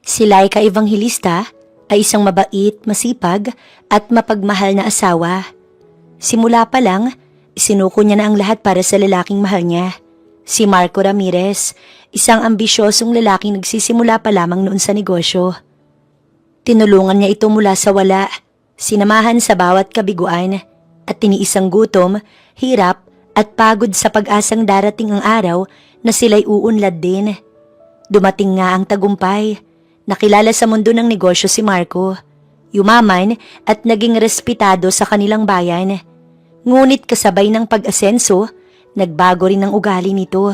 Si Laika Evangelista ay isang mabait, masipag at mapagmahal na asawa. Simula pa lang, isinuko niya na ang lahat para sa lalaking mahal niya. Si Marco Ramirez, isang ambisyosong lalaking nagsisimula pa lamang noon sa negosyo. Tinulungan niya ito mula sa wala, sinamahan sa bawat kabiguan at tiniis ang gutom, hirap at pagod sa pag-asang darating ang araw na sila'y uunlad din. Dumating nga ang tagumpay. Nakilala sa mundo ng negosyo si Marco. Yumaman at naging respetado sa kanilang bayan. Ngunit kasabay ng pag-asenso, nagbago rin ang ugali nito.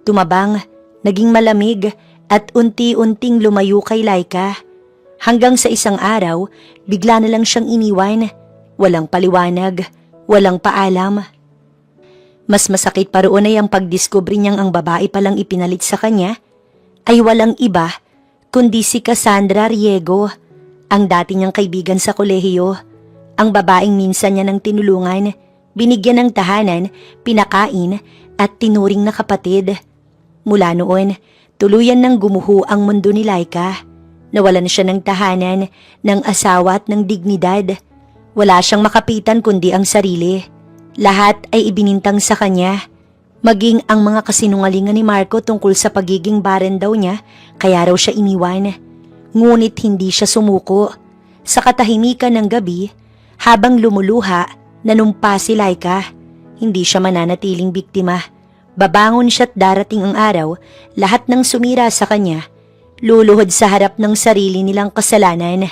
Tumabang, naging malamig at unti-unting lumayo kay Laika. Hanggang sa isang araw, bigla na lang siyang iniwan. Walang paliwanag, walang paalam. Mas masakit pa roon ay ang pagdiskubre niyang ang babae palang ipinalit sa kanya ay walang iba kundi si Cassandra Riego, ang dati niyang kaibigan sa kolehiyo. Ang babaeng minsan niya nang tinulungan, binigyan ng tahanan, pinakain at tinuring na kapatid. Mula noon, tuluyan nang gumuho ang mundo ni Laika. Nawalan siya ng tahanan, ng asawa at ng dignidad. Wala siyang makapitan kundi ang sarili. Lahat ay ibinintang sa kanya. Maging ang mga kasinungalingan ni Marco tungkol sa pagiging barren daw niya, kaya raw siya iniwan. Ngunit hindi siya sumuko. Sa katahimikan ng gabi, habang lumuluha, nanumpa si Laika. Hindi siya mananatiling biktima. Babangon siya't darating ang araw, lahat ng sumira sa kanya, luluhod sa harap ng sarili nilang kasalanan.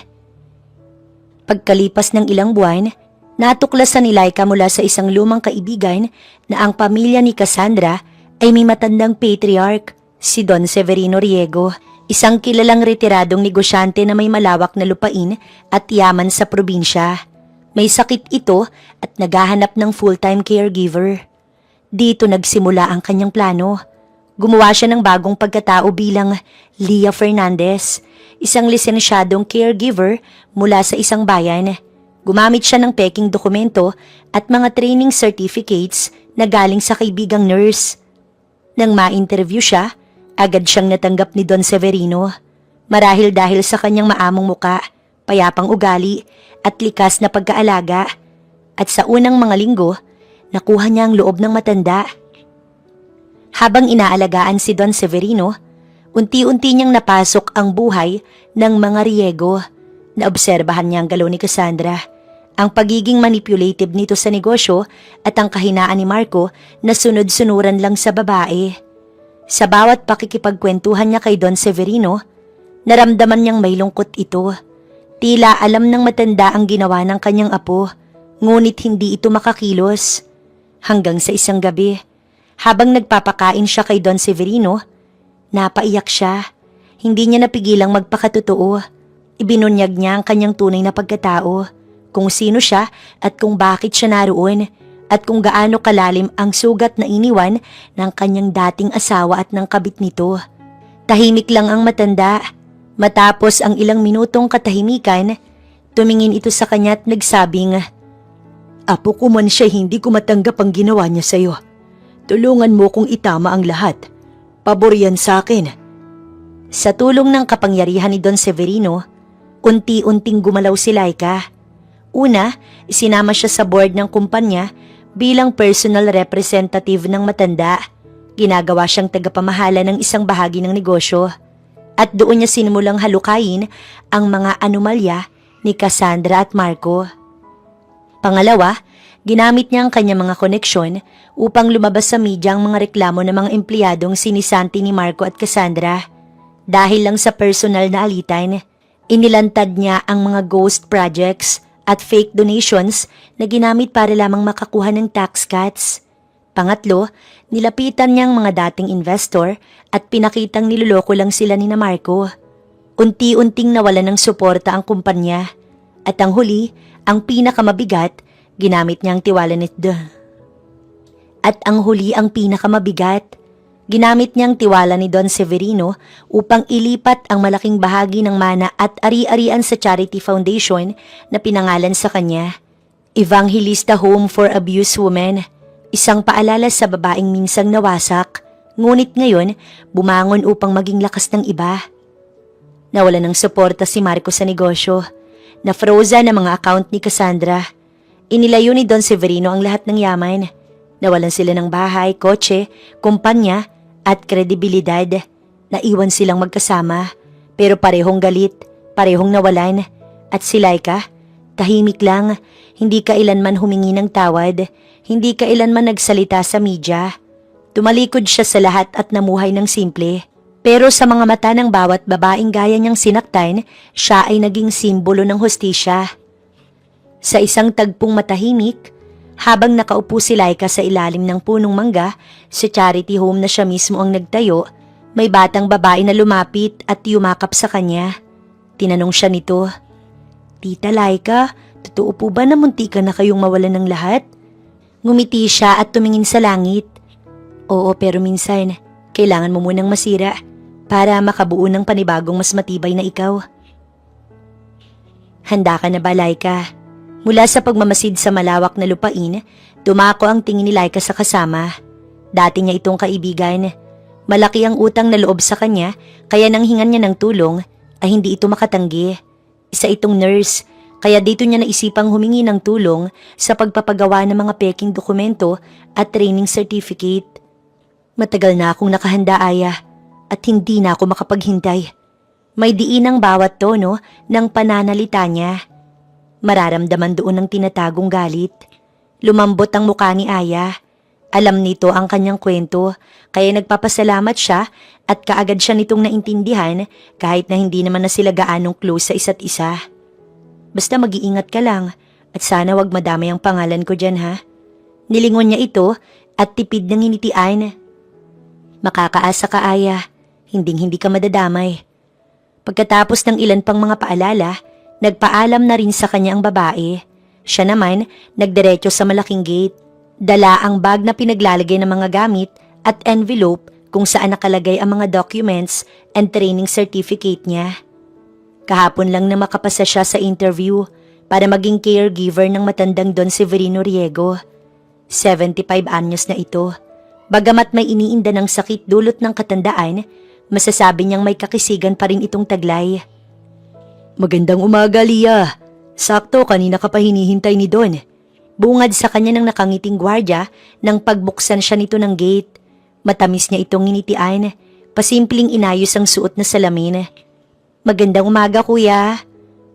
Pagkalipas ng ilang buwan, natuklasan ni Laika mula sa isang lumang kaibigan na ang pamilya ni Cassandra ay may matandang patriarch, si Don Severino Riego, isang kilalang retiradong negosyante na may malawak na lupain at yaman sa probinsya. May sakit ito at naghahanap ng full-time caregiver. Dito nagsimula ang kanyang plano. Gumawa siya ng bagong pagkatao bilang Leah Fernandez, isang lisensyadong caregiver mula sa isang bayan. Gumamit siya ng peking dokumento at mga training certificates na galing sa kaibigang nurse. Nang ma-interview siya, agad siyang natanggap ni Don Severino. Marahil dahil sa kanyang maamong muka, payapang ugali at likas na pagkaalaga. At sa unang mga linggo, nakuha niya ang loob ng matanda. Habang inaalagaan si Don Severino, unti-unti niyang napasok ang buhay ng mga Riego. Naobserbahan niya ang galaw ni Cassandra, ang pagiging manipulative nito sa negosyo at ang kahinaan ni Marco na sunod-sunuran lang sa babae. Sa bawat pakikipagkwentuhan niya kay Don Severino, naramdaman niyang may lungkot ito. Tila alam ng matanda ang ginawa ng kanyang apo, ngunit hindi ito makakilos. Hanggang sa isang gabi, habang nagpapakain siya kay Don Severino, napaiyak siya. Hindi niya napigilang magpakatotoo. Ibinunyag niya ang kanyang tunay na pagkatao, kung sino siya at kung bakit siya naroon, at kung gaano kalalim ang sugat na iniwan ng kanyang dating asawa at ng kabit nito. Tahimik lang ang matanda. Matapos ang ilang minutong katahimikan, tumingin ito sa kanya at nagsabing, "Apo ko man siya, hindi ko matanggap ang ginawa niya sa'yo. Tulungan mo kong itama ang lahat. Pabor yan sa akin." Sa tulong ng kapangyarihan ni Don Severino, unti-unting gumalaw si Laika. Una, isinama siya sa board ng kumpanya bilang personal representative ng matanda. Ginagawa siyang tagapamahala ng isang bahagi ng negosyo. At doon niya sinimulang halukayin ang mga anomalya ni Cassandra at Marco. Pangalawa, ginamit niya ang kanyang mga koneksyon upang lumabas sa media ang mga reklamo ng mga empleyadong sinisanti ni Marco at Cassandra. Dahil lang sa personal na alitan, inilantad niya ang mga ghost projects at fake donations na ginamit para lamang makakuha ng tax cuts. Pangatlo, nilapitan niya ang mga dating investor at pinakitang niloloko lang sila ni Marco. Unti-unting nawalan ng suporta ang kumpanya. At ang huli, ang pinakamabigat, ginamit niya ang tiwala nito. Ginamit niyang tiwala ni Don Severino upang ilipat ang malaking bahagi ng mana at ari-arian sa charity foundation na pinangalan sa kanya, Evangelista Home for Abused Women, isang paalala sa babaeng minsang nawasak, ngunit ngayon bumangon upang maging lakas ng iba. Nawala ng suporta si Marco sa negosyo. Na-frozen ang mga account ni Cassandra. Inilayo ni Don Severino ang lahat ng yaman. Nawalan sila ng bahay, kotse, kumpanya at kredibilidad. Naiwan silang magkasama pero parehong galit, parehong nawalan. At si Laika, tahimik lang, hindi kailanman humingi ng tawad, hindi kailanman nagsalita sa media. Tumalikod siya sa lahat at namuhay ng simple. Pero sa mga mata ng bawat babaeng gaya niyang sinaktan, siya ay naging simbolo ng hustisya. Sa isang tagpong matahimik, habang nakaupo si Laika sa ilalim ng punong mangga, sa charity home na siya mismo ang nagtayo, may batang babae na lumapit at yumakap sa kanya. Tinanong siya nito, "Tita Laika, totoo po ba na muntikan na kayong mawalan ng lahat?" Ngumiti siya at tumingin sa langit. "Oo, pero minsan, kailangan mo munang masira para makabuo ng panibagong mas matibay na ikaw." Handa ka na ba, Laika? Mula sa pagmamasid sa malawak na lupain, dumako ang tingin ni Laika sa kasama. Dati niya itong kaibigan. Malaki ang utang na loob sa kanya, kaya nang hingan niya ng tulong, ay hindi ito makatanggi. Isa itong nurse, kaya dito niya naisipang humingi ng tulong sa pagpapagawa ng mga peking dokumento at training certificate. "Matagal na akong nakahanda, Aya, at hindi na ako makapaghintay." May diin ang bawat tono ng pananalita niya. Mararamdaman doon ang tinatagong galit. Lumambot ang mukha ni Aya. Alam nito ang kanyang kwento, kaya nagpapasalamat siya at kaagad siya nitong naintindihan kahit na hindi naman na sila gaanong close sa isa't isa. "Basta mag-iingat ka lang at sana wag madamay ang pangalan ko dyan, ha?" Nilingon niya ito at tipid ng hinitian. "Makakaasa ka, Aya. Hinding-hindi ka madadamay." Pagkatapos ng ilan pang mga paalala, nagpaalam na rin sa kanya ang babae. Siya naman, nagdiretso sa malaking gate. Dala ang bag na pinaglalagay ng mga gamit at envelope kung saan nakalagay ang mga documents and training certificate niya. Kahapon lang na makapasa siya sa interview para maging caregiver ng matandang Don Severino Riego. 75 anyos na ito. Bagamat may iniinda ng sakit dulot ng katandaan, masasabi niyang may kakisigan pa rin itong taglay. "Magandang umaga, Lia. Sakto, kanina ka pa hinihintay ni Don." Bungad sa kanya ng nakangiting gwardya nang pagbuksan siya nito ng gate. Matamis niya itong nginitian. Pasimpleng inayos ang suot na salamin. "Magandang umaga, kuya."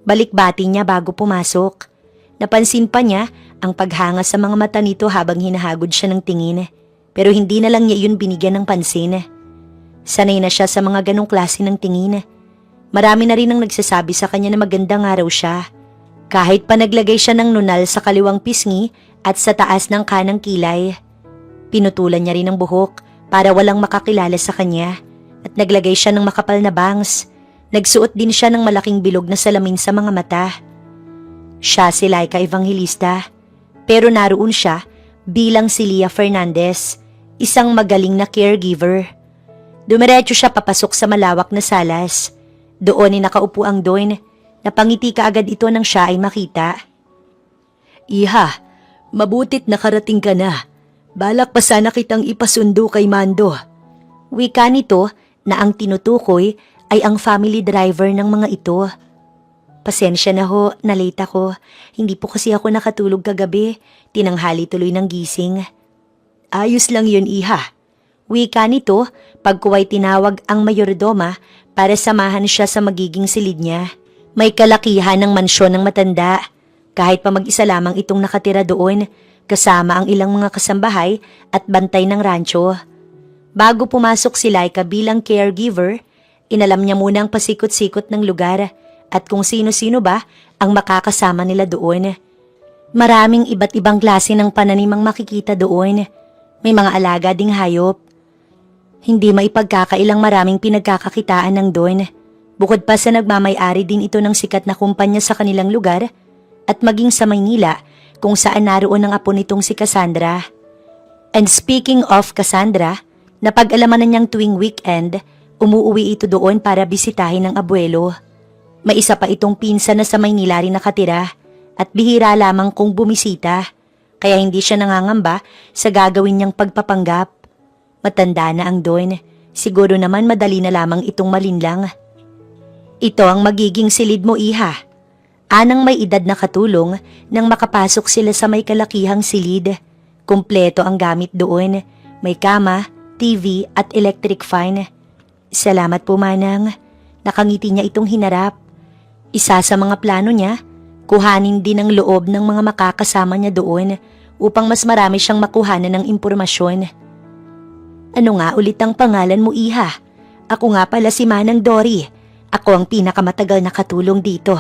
Balikbati niya bago pumasok. Napansin pa niya ang paghanga sa mga mata nito habang hinahagod siya ng tingin. Pero hindi na lang niya yun binigyan ng pansin. Sanay na siya sa mga ganong klase ng tingin. Marami na rin ang nagsasabi sa kanya na maganda nga raw siya. Kahit pa naglagay siya ng nunal sa kaliwang pisngi at sa taas ng kanang kilay. Pinutulan niya rin ang buhok para walang makakilala sa kanya at naglagay siya ng makapal na bangs. Nagsuot din siya ng malaking bilog na salamin sa mga mata. Siya si Laika Evangelista, pero naroon siya bilang si Lia Fernandez, isang magaling na caregiver. Dumiretso siya papasok sa malawak na salas. Doon ay nakaupo ang Don. Napangiti kaagad ito nang siya ay makita. "Iha, mabutit nakarating ka na. Balak pa sana kitang ipasundo kay Mando." Wika nito na ang tinutukoy ay ang family driver ng mga ito. "Pasensya na ho, nalate ako. Hindi po kasi ako nakatulog kagabi. Tinanghali tuloy ng gising." "Ayos lang yun, Iha." Wika nito pagkuway tinawag ang mayordoma para samahan siya sa magiging silid niya. May kalakihan ng mansyon ng matanda. Kahit pa mag-isa lamang itong nakatira doon, kasama ang ilang mga kasambahay at bantay ng rancho. Bago pumasok si Laika bilang caregiver, inalam niya muna ang pasikot-sikot ng lugar at kung sino-sino ba ang makakasama nila doon. Maraming iba't ibang klase ng pananimang makikita doon. May mga alaga ding hayop. Hindi maipagkakailang maraming pinagkakakitaan ng doon. Bukod pa sa nagmamay-ari din ito ng sikat na kumpanya sa kanilang lugar at maging sa Maynila kung saan naroon ang apo nitong si Cassandra. And speaking of Cassandra, napag-alaman na niyang tuwing weekend, umuuwi ito doon para bisitahin ang abuelo. May isa pa itong pinsan na sa Maynila rin nakatira at bihira lamang kung bumisita, kaya hindi siya nangangamba sa gagawin niyang pagpapanggap. Matanda na ang Don, siguro naman madali na lamang itong malinlang. Ito ang magiging silid mo, iha. Anang may edad na katulong nang makapasok sila sa may kalakihang silid. Kumpleto ang gamit doon. May kama, TV at electric fan. Salamat po, Manang. Nakangiti niya itong hinarap. Isa sa mga plano niya, kuhanin din ang loob ng mga makakasama niya doon upang mas marami siyang makuhanan ng impormasyon. Ano nga ulit ang pangalan mo, iha? Ako nga pala si Manang Dory. Ako ang pinakamatagal na katulong dito.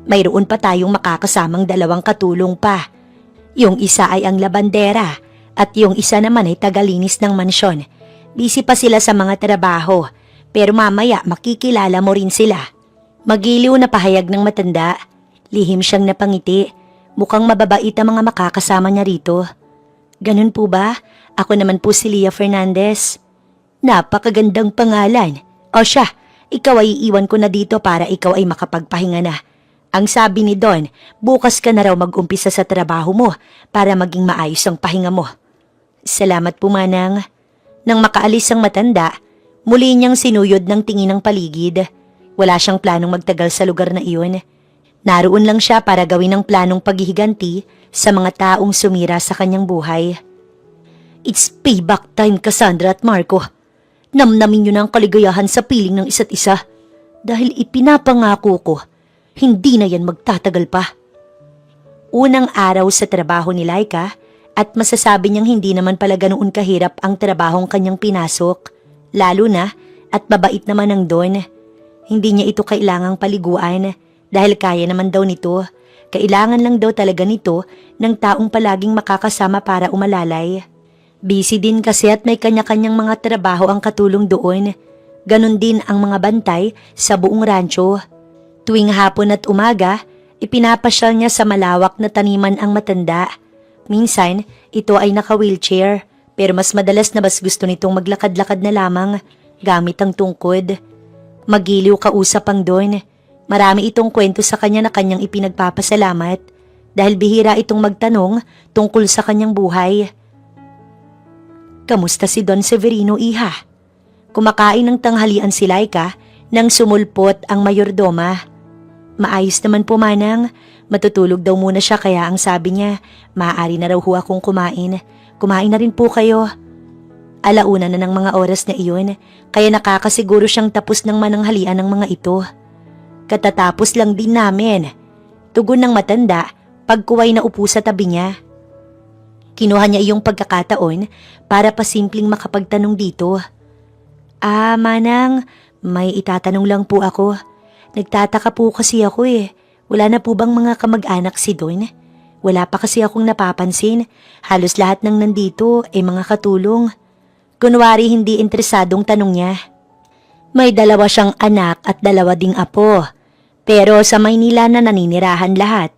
Mayroon pa tayong makakasamang 2 katulong pa. Yung isa ay ang labandera at yung isa naman ay tagalinis ng mansyon. Busy pa sila sa mga trabaho, pero mamaya makikilala mo rin sila. Magiliw na pahayag ng matanda. Lihim siyang napangiti. Mukhang mababait ang mga makakasama niya rito. Ganun po ba? Ako naman po si Leah Fernandez. Napakagandang pangalan. O siya, ikaw ay iiwan ko na dito para ikaw ay makapagpahinga na. Ang sabi ni Don, bukas ka na raw mag-umpisa sa trabaho mo para maging maayos ang pahinga mo. Salamat po, Manang. Nang makaalis ang matanda, muli niyang sinuyod ng tingin ng paligid. Wala siyang planong magtagal sa lugar na iyon. Naroon lang siya para gawin ang planong paghihiganti sa mga taong sumira sa kanyang buhay. It's payback time, Cassandra at Marco. Namnamin niyo na ang kaligayahan sa piling ng isa't isa. Dahil ipinapangako ko, hindi na yan magtatagal pa. Unang araw sa trabaho ni Laika at masasabi niyang hindi naman pala ganoon kahirap ang trabahong kanyang pinasok. Lalo na at mabait naman ang Don. Hindi niya ito kailangang paliguan dahil kaya naman daw nito. Kailangan lang daw talaga nito ng taong palaging makakasama para umalalay. Busy din kasi at may kanya-kanyang mga trabaho ang katulong doon. Ganon din ang mga bantay sa buong rancho. Tuwing hapon at umaga, ipinapasyal niya sa malawak na taniman ang matanda. Minsan, ito ay naka-wheelchair, pero mas madalas na mas gusto nitong maglakad-lakad na lamang gamit ang tungkod. Magiliw kausap ang Don. Marami itong kwento sa kanya na kanyang ipinagpapasalamat dahil bihira itong magtanong tungkol sa kanyang buhay. Kamusta si Don Severino, iha? Kumakain ng tanghalian si Laika nang sumulpot ang mayordoma. Maayos naman po, Manang. Matutulog daw muna siya kaya ang sabi niya, maaari na raw ho akong kumain. Kumain na rin po kayo. Alauna na ng mga oras na iyon, kaya nakakasiguro siyang tapos ng mananghalian ng mga ito. Katatapos lang din namin. Tugon ng matanda, pagkuway na upo sa tabi niya. Kinuha niya iyong pagkakataon para pasimpleng makapagtanong dito. Manang, may itatanong lang po ako. Nagtataka po kasi ako Wala na po bang mga kamag-anak si Don? Wala pa kasi akong napapansin. Halos lahat ng nandito ay mga katulong. Kunwari hindi interesadong tanong niya. May 2 siyang anak at 2 ding apo. Pero sa Maynila na naninirahan lahat.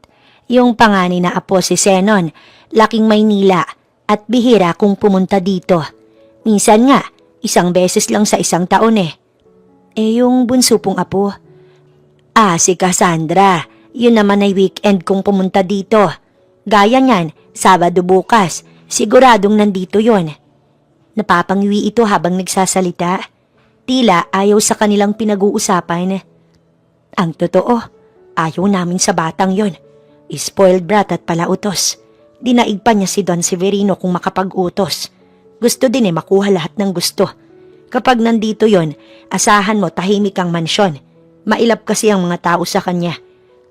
Yung panganay na apo si Zenon, laking Maynila at bihira kung pumunta dito. Minsan nga, 1 beses lang sa 1 taon yung bunso pong apo. Si Cassandra. Yun naman ay weekend kung pumunta dito. Gaya niyan, Sabado bukas. Siguradong nandito yon. Napapangwi ito habang nagsasalita. Tila ayaw sa kanilang pinag-uusapan. Ang totoo, ayaw namin sa batang yon. Spoiled brat at palautos. Dinaig pa niya si Don Severino kung makapag-utos. Gusto din makuha lahat ng gusto. Kapag nandito yon, asahan mo tahimik ang mansyon. Mailap kasi ang mga tao sa kanya.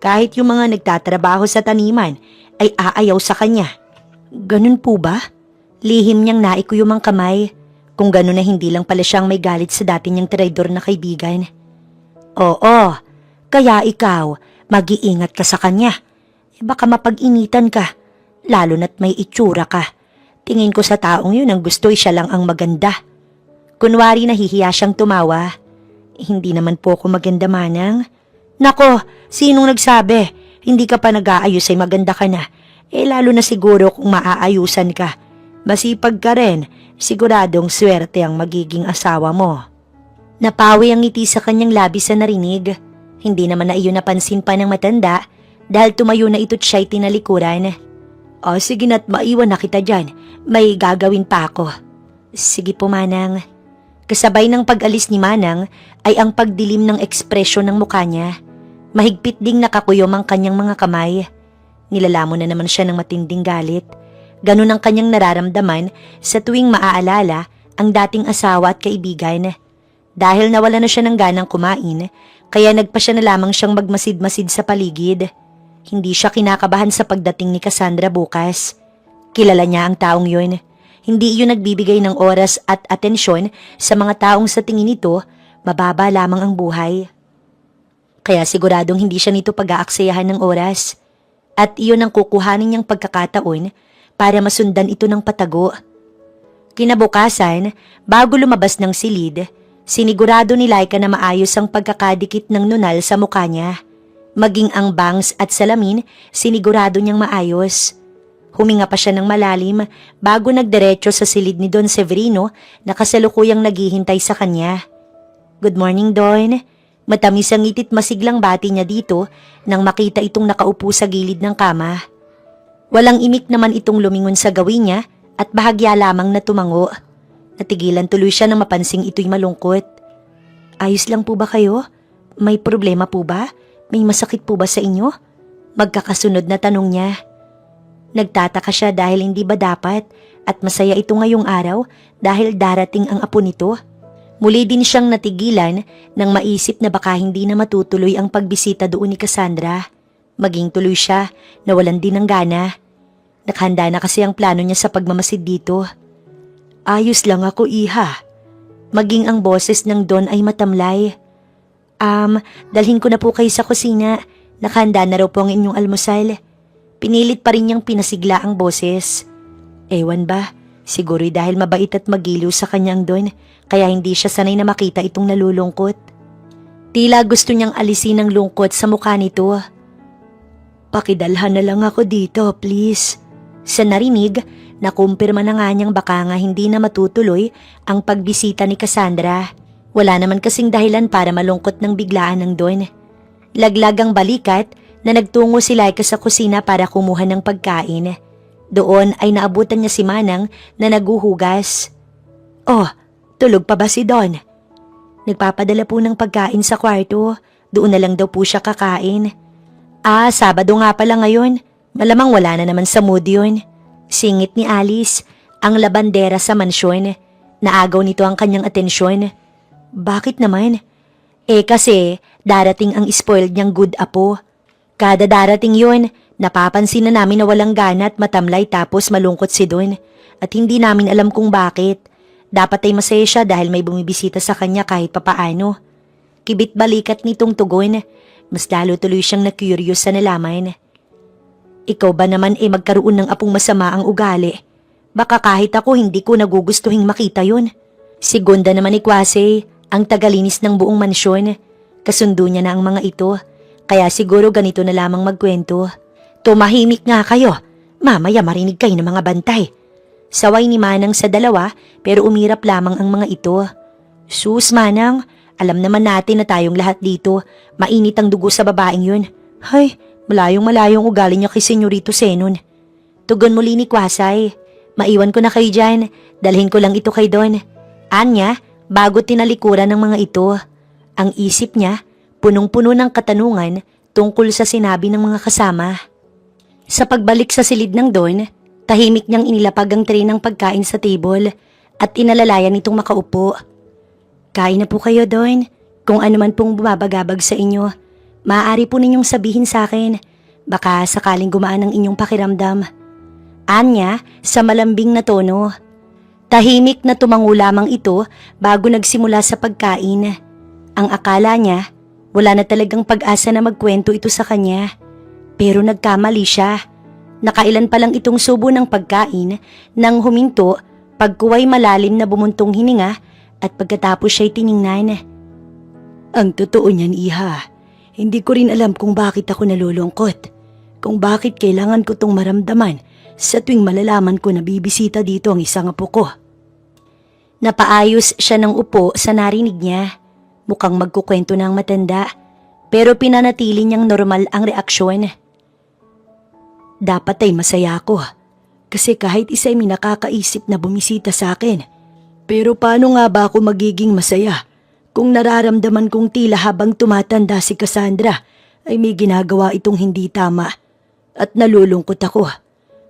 Kahit yung mga nagtatrabaho sa taniman ay aayaw sa kanya. Ganun po ba? Lihim niyang naikuyom ang kamay. Kung ganun na hindi lang pala siyang may galit sa dati niyang traidor na kaibigan. Oo, kaya ikaw, mag-iingat ka sa kanya. Baka mapag-initan ka, lalo na't may itsura ka. Tingin ko sa taong yun ang gusto'y siya lang ang maganda. Kunwari nahihiya siyang tumawa. Hindi naman po ako maganda, Manang. Nako, sinong nagsabi? Hindi ka pa nag-aayos ay maganda ka na. Lalo na siguro kung maaayusan ka. Masipag ka rin, siguradong swerte ang magiging asawa mo. Napawi ang ngiti sa kanyang labis sa narinig. Hindi naman na iyon napansin pa ng matanda dahil tumayo na ito't siya'y tinalikuran. Sige na't maiwan na kita dyan. May gagawin pa ako. Sige po, Manang. Kasabay ng pag-alis ni Manang ay ang pagdilim ng ekspresyon ng mukha niya. Mahigpit ding nakakuyom ang kanyang mga kamay. Nilalamon na naman siya ng matinding galit. Ganun ang kanyang nararamdaman sa tuwing maaalala ang dating asawa at kaibigan. Dahil nawala na siya ng ganang kumain, kaya nagpa siya na lamang siyang magmasid-masid sa paligid. Hindi siya kinakabahan sa pagdating ni Cassandra bukas. Kilala niya ang taong yun. Hindi iyon nagbibigay ng oras at atensyon sa mga taong sa tingin nito, mababa lamang ang buhay. Kaya siguradong hindi siya nito pag-aaksayahan ng oras. At iyon ang kukuhanin niyang pagkakataon para masundan ito ng patago. Kinabukasan, bago lumabas ng silid, sinigurado ni Laika na maayos ang pagkakadikit ng nunal sa mukha niya. Maging ang bangs at salamin, sinigurado niyang maayos. Huminga pa siya ng malalim bago nagdiretso sa silid ni Don Severino na kasalukuyang naghihintay sa kanya. Good morning, Don. Matamis ang ngitit masiglang bati niya dito nang makita itong nakaupo sa gilid ng kama. Walang imik naman itong lumingon sa gawin niya at bahagya lamang na tumango. Natigilan tuloy siya nang mapansing ito'y malungkot. Ayos lang po ba kayo? May problema po ba? May masakit po ba sa inyo? Magkakasunod na tanong niya. Nagtataka siya dahil hindi ba dapat at masaya ito ngayong araw dahil darating ang apo nito. Muli din siyang natigilan nang maisip na baka hindi na matutuloy ang pagbisita doon ni Cassandra. Maging tuloy siya, nawalan din ng gana. Naghanda na kasi ang plano niya sa pagmamasid dito. Ayos lang ako, iha. Maging ang boses ng Don ay matamlay. Dalhin ko na po kayo sa kusina. Naghanda na raw po ang inyong almusal. Pinilit pa rin niyang pinasigla ang boses. Ewan ba, siguro'y dahil mabait at magiliw sa kanyang Don, kaya hindi siya sanay na makita itong nalulungkot. Tila gusto niyang alisin ang lungkot sa mukha nito. Pakidalhan na lang ako dito, please. Sa narinig, nakumpirma na nga niyang baka nga hindi na matutuloy ang pagbisita ni Cassandra. Wala naman kasing dahilan para malungkot ng biglaan ng Don. Laglag ang balikat na nagtungo si Laika sa kusina para kumuha ng pagkain. Doon ay naabutan niya si Manang na naguhugas. Oh, tulog pa ba si Don? Nagpapadala po ng pagkain sa kwarto. Doon na lang daw po siya kakain. Sabado nga pala ngayon. Malamang wala na naman sa mood yun. Singit ni Alice, ang labandera sa mansyon. Naagaw nito ang kanyang atensyon. Bakit naman? Kasi darating ang spoiled niyang good apo. Kada darating yun, napapansin na namin na walang gana at matamlay tapos malungkot si Don. At hindi namin alam kung bakit. Dapat ay masaya siya dahil may bumibisita sa kanya kahit papaano. Kibit balikat nitong tugon. Mas lalo tuloy siyang na-curious sa nalaman. Ikaw ba naman magkaroon ng apong masama ang ugali? Baka kahit ako hindi ko nagugustuhing makita yun. Si Gonda naman ni Kwase, ang tagalinis ng buong mansyon. Kasundo niya na ang mga ito. Kaya siguro ganito na lamang magkwento. Tumahimik nga kayo. Mamaya marinig kayo ng mga bantay. Saway ni Manang sa dalawa pero umirap lamang ang mga ito. Sus Manang, alam naman natin na tayong lahat dito. Mainit ang dugo sa babaeng yun. Hay, malayong ugali niya kay Senyorito Zenon. Tugon muli ni Kwasay. Maiwan ko na kayo dyan. Dalhin ko lang ito kay Don. Anya, bago tinalikuran ng mga ito. Ang isip niya, punong-puno ng katanungan tungkol sa sinabi ng mga kasama. Sa pagbalik sa silid ng Don, tahimik niyang inilapag ang tray ng pagkain sa table at inalalayan nitong makaupo. Kain na po kayo, Don. Kung ano man pong bumabagabag sa inyo, maaari po ninyong sabihin sa akin. Baka sakaling gumaan ang inyong pakiramdam. Anya sa malambing na tono. Tahimik na tumango lamang ito bago nagsimula sa pagkain. Ang akala niya, wala na talagang pag-asa na magkwento ito sa kanya. Pero nagkamali siya. Nakailan pa lang itong subo ng pagkain nang huminto, pagkuway malalim na bumuntong hininga at pagkatapos siya'y tiningnan. Ang totoo niyan, iha. Hindi ko rin alam kung bakit ako nalulungkot. Kung bakit kailangan ko tong maramdaman sa tuwing malalaman ko na bibisita dito ang isang apo ko. Napaayos siya ng upo sa narinig niya. Mukhang magkukwento na ang matanda, pero pinanatili niyang normal ang reaksyon. Dapat ay masaya ako, kasi kahit isa ay may nakakaisip na bumisita sa akin, Pero paano nga ba ako magiging masaya kung nararamdaman kong tila habang tumatanda si Cassandra ay may ginagawa itong hindi tama at nalulungkot ako.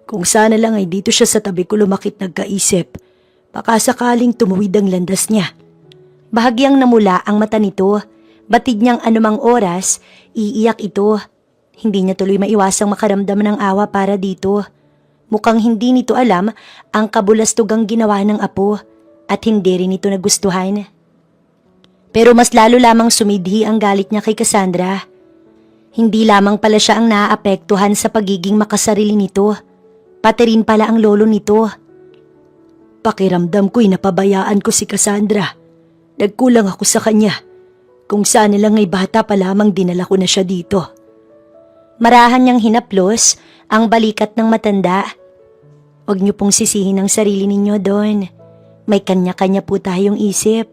Kung sana lang ay dito siya sa tabi ko lumakit nagkaisip, baka sakaling tumuwid ang landas niya. Bahagyang namula ang mata nito, batid niyang anumang oras, iiyak ito. Hindi niya tuloy maiwasang makaramdam ng awa para dito. Mukhang hindi nito alam ang kabulastugang ginawa ng apo at hindi rin ito nagustuhan. Pero mas lalo lamang sumidhi ang galit niya kay Cassandra. Hindi lamang pala siya ang naaapektuhan sa pagiging makasarili nito, pati rin pala ang lolo nito. Pakiramdam ko'y napabayaan ko si Cassandra. Nagkulang ako sa kanya. Kung sana lang ay bata pa lamang dinala ko na siya dito. Marahan niyang hinaplos ang balikat ng matanda. Huwag niyo pong sisihin ang sarili ninyo doon. May kanya-kanya po tayong isip.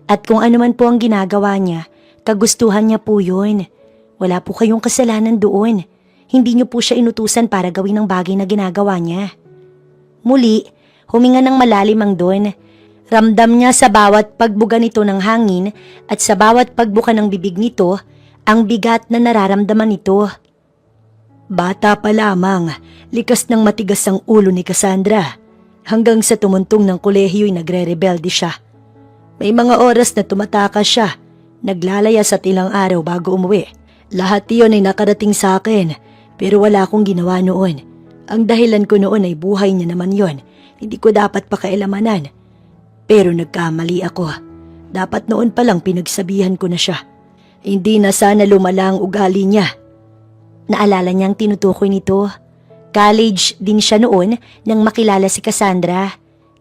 At kung ano man po ang ginagawa niya, kagustuhan niya po yun. Wala po kayong kasalanan doon. Hindi niyo po siya inutusan para gawin ang bagay na ginagawa niya. Muli, huminga ng malalim ang Don. Ramdam niya sa bawat pagbuga nito ng hangin at sa bawat pagbuka ng bibig nito, ang bigat na nararamdaman nito. Bata pa lamang, likas ng matigas ang ulo ni Cassandra. Hanggang sa tumuntong ng kolehiyo'y nagre-rebelde siya. May mga oras na tumatakas siya, naglalayas at ilang araw bago umuwi. Lahat iyon ay nakarating sa akin, pero wala akong ginawa noon. Ang dahilan ko noon ay buhay niya naman yon. Hindi ko dapat pakialamanan. Pero nagkamali ako. Dapat noon palang pinagsabihan ko na siya. Hindi na sana lumala ang ugali niya. Naalala niyang tinutukoy nito. College din siya noon nang makilala si Cassandra.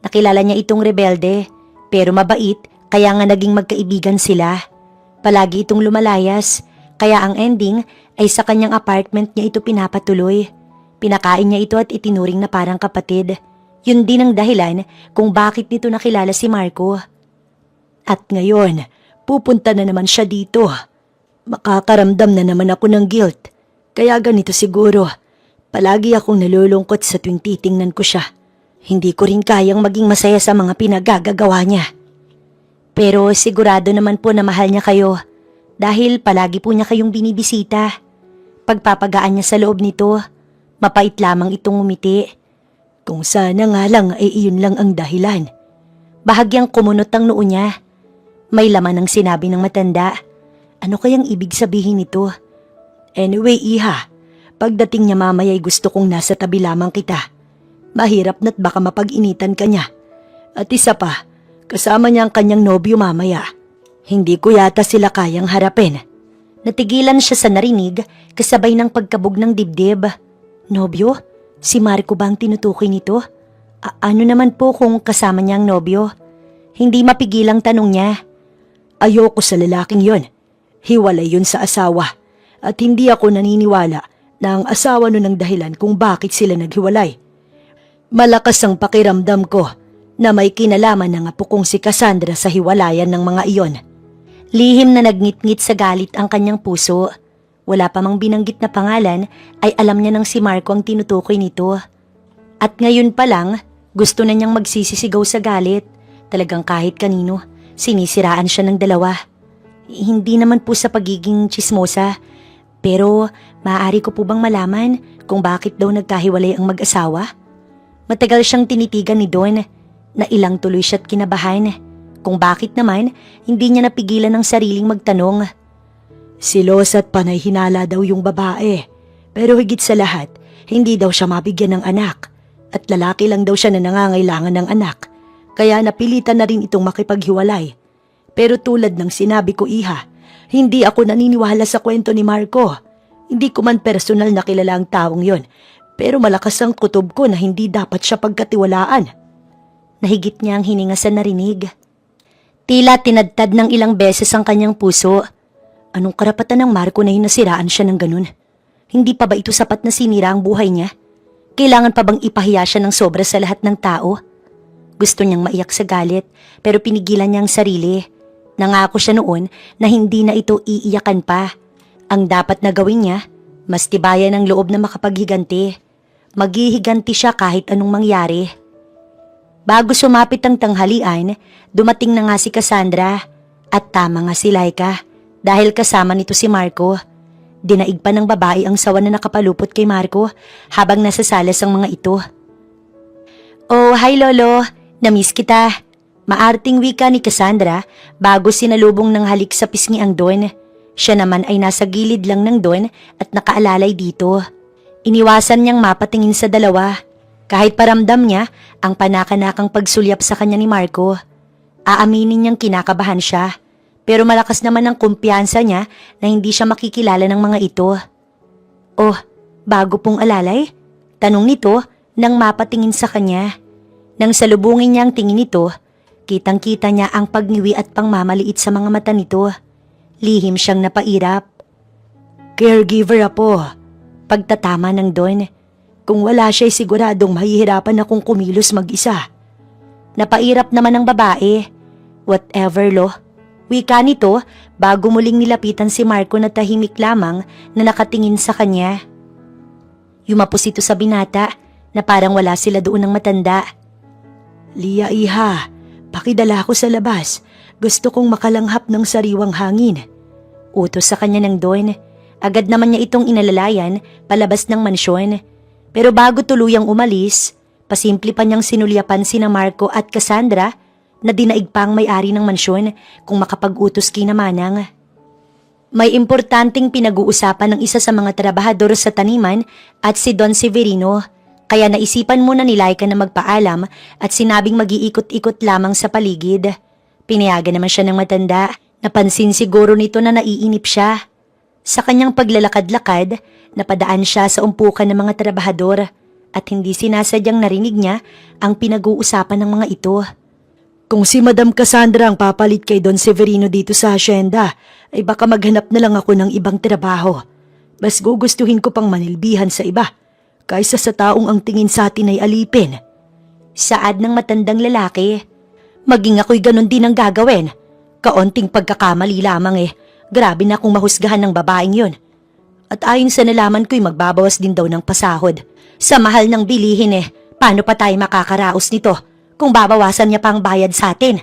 Nakilala niya itong rebelde, pero mabait, kaya nga naging magkaibigan sila. Palagi itong lumalayas, kaya ang ending ay sa kanyang apartment niya ito pinapatuloy. Pinakain niya ito at itinuring na parang kapatid. Yun din ang dahilan kung bakit nito nakilala si Marco. At ngayon, pupunta na naman siya dito. Makakaramdam na naman ako ng guilt. Kaya ganito siguro. Palagi akong nalulungkot sa tuwing titingnan ko siya. Hindi ko rin kayang maging masaya sa mga pinagagagawa niya. Pero sigurado naman po na mahal niya kayo dahil palagi po niya kayong binibisita. Pagpapagaan niya sa loob nito, mapait lamang itong umiti. Kung sana nga lang ay iyon lang ang dahilan. Bahagyang kumunot ang noo niya. May laman ang sinabi ng matanda. Ano kayang ibig sabihin nito? Anyway, Iha. Pagdating niya mamaya ay gusto kong nasa tabi lamang kita. Mahirap na't baka mapag-initan ka niya. At isa pa, kasama niya ang kanyang nobyo mamaya. Hindi ko yata sila kayang harapin. Natigilan siya sa narinig kasabay ng pagkabog ng dibdib. Nobyo? Si Marco ba ang tinutukoy nito? Ano naman po kung kasama niya ang nobyo? Hindi mapigilang tanong niya. Ayoko sa lalaking yon. Hiwalay yun sa asawa. At hindi ako naniniwala na ang asawa nun ang dahilan kung bakit sila naghiwalay. Malakas ang pakiramdam ko na may kinalaman ng apo kong si Cassandra sa hiwalayan ng mga iyon. Lihim na nagngit-ngit sa galit ang kanyang puso. Wala pa mang binanggit na pangalan ay alam niya nang si Marco ang tinutukoy nito. At ngayon pa lang, gusto na niyang magsisisigaw sa galit. Talagang kahit kanino, sinisiraan siya ng dalawa. Hindi naman po sa pagiging tsismosa. Pero maaari ko po bang malaman kung bakit daw nagkahiwalay ang mag-asawa? Matagal siyang tinitigan ni Don na ilang tuloy siya't kinabahan. Kung bakit naman hindi niya napigilan ang sariling magtanong. Silos at panay hinala daw yung babae. Pero higit sa lahat, hindi daw siya mabigyan ng anak. At lalaki lang daw siya na nangangailangan ng anak. Kaya napilitan na rin itong makipaghiwalay. Pero tulad ng sinabi ko, Iha, hindi ako naniniwala sa kwento ni Marco. Hindi ko man personal na kilala ang taong yon. Pero malakas ang kutob ko na hindi dapat siya pagkatiwalaan. Nahigit niya ang hininga sa narinig. Tila tinadtad ng ilang beses ang kanyang puso. Anong karapatan ng Marco na hinasiraan siya ng ganun? Hindi pa ba ito sapat na sinira ang buhay niya? Kailangan pa bang ipahiya siya ng sobra sa lahat ng tao? Gusto niyang maiyak sa galit pero pinigilan niya ang sarili. Nangako siya noon na hindi na ito iiyakan pa. Ang dapat na gawin niya, mas tibayan ang loob na makapaghiganti. Maghihiganti siya kahit anong mangyari. Bago sumapit ang tanghalian, dumating na nga si Cassandra. At tama nga si Laika dahil kasama nito si Marco. Dinaig pa ng babae ang sawa na nakapalupot kay Marco habang nasa salas ang mga ito. Oh, hi Lolo, namiss kita. Maarting wika ni Cassandra bago sinalubong ng halik sa pisngi ang Don. Siya naman ay nasa gilid lang ng Don at nakaalalay dito. Iniwasan niyang mapatingin sa dalawa. Kahit paramdam niya ang panakanakang pagsulyap sa kanya ni Marco. Aaminin niyang kinakabahan siya. Pero malakas naman ang kumpiyansa niya na hindi siya makikilala ng mga ito. Oh, bago pong alalay? Tanong nito nang mapatingin sa kanya. Nang salubungin niya ang tingin nito, kitang-kita niya ang pagngiwi at pangmamaliit sa mga mata nito. Lihim siyang napairap. Caregiver po. Pagtatama ng Don. Kung wala siya'y siguradong mahihirapan akong kumilos mag-isa. Napairap naman ang babae. Whatever, lo. Wika nito bago muling nilapitan si Marco na tahimik lamang na nakatingin sa kanya. Yumapos ito sa binata na parang wala sila doon ng matanda. Lia, iha, pakidala ko sa labas. Gusto kong makalanghap ng sariwang hangin. Utos sa kanya ng Don. Agad naman niya itong inalalayan palabas ng mansyon. Pero bago tuluyang umalis, pasimple pa niyang sinulyapan sina Marco at Cassandra na dinaig pa ang may-ari ng mansyon kung makapag-utos kina Manang. May importanteng pinag-uusapan ng isa sa mga trabahador sa taniman at si Don Severino, kaya naisipan muna ni Laika na magpaalam at sinabing mag-iikot-ikot lamang sa paligid. Pinayagan naman siya ng matanda, napansin siguro nito na naiinip siya. Sa kanyang paglalakad-lakad, napadaan siya sa umpukan ng mga trabahador at hindi sinasadyang narinig niya ang pinag-uusapan ng mga ito. Kung si Madam Cassandra ang papalit kay Don Severino dito sa asyenda, ay baka maghanap na lang ako ng ibang trabaho. Mas gugustuhin ko pang manilbihan sa iba, kaysa sa taong ang tingin sa atin ay alipin. Saad ng matandang lalaki. Maging ako'y ganun din ang gagawin. Kaunting pagkakamali lamang Grabe na kung mahusgahan ng babaeng yun. At ayon sa nalaman ko'y magbabawas din daw ng pasahod. Sa mahal ng bilihin paano pa tayo makakaraos nito kung babawasan niya pang bayad sa atin?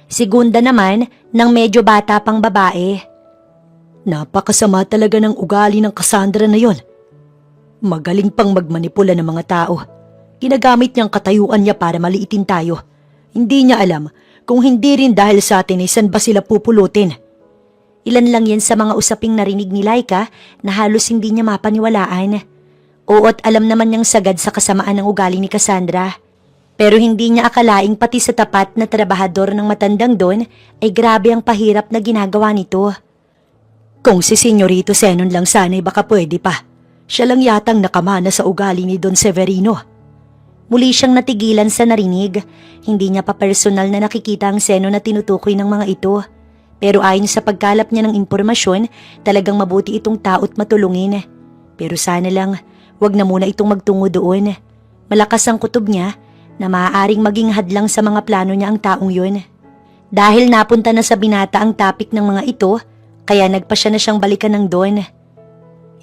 Segunda naman ng medyo bata pang babae. Napakasama talaga ng ugali ng Cassandra na yon. Magaling pang magmanipula ng mga tao. Ginagamit niyang katayuan niya para maliitin tayo. Hindi niya alam kung hindi rin dahil sa atin ay saan ba sila pupulutin. Ilan lang yan sa mga usaping narinig ni Laika na halos hindi niya mapaniwalaan. Oo't alam naman niyang sagad sa kasamaan ng ugali ni Cassandra. Pero hindi niya akalaing pati sa tapat na trabahador ng matandang Don ay grabe ang pahirap na ginagawa nito. Kung si Senyorito Zenon lang sana'y baka pwede pa. Siya lang yatang nakamana sa ugali ni Don Severino. Muli siyang natigilan sa narinig. Hindi niya pa personal na nakikita ang seno na tinutukoy ng mga ito. Pero ayon sa pagkalap niya ng impormasyon, talagang mabuti itong tao't matulungin. Pero sana lang, wag na muna itong magtungo doon. Malakas ang kutob niya na maaaring maging hadlang sa mga plano niya ang taong yun. Dahil napunta na sa binata ang topic ng mga ito, kaya nagpa siya na siyang balikan ng Don.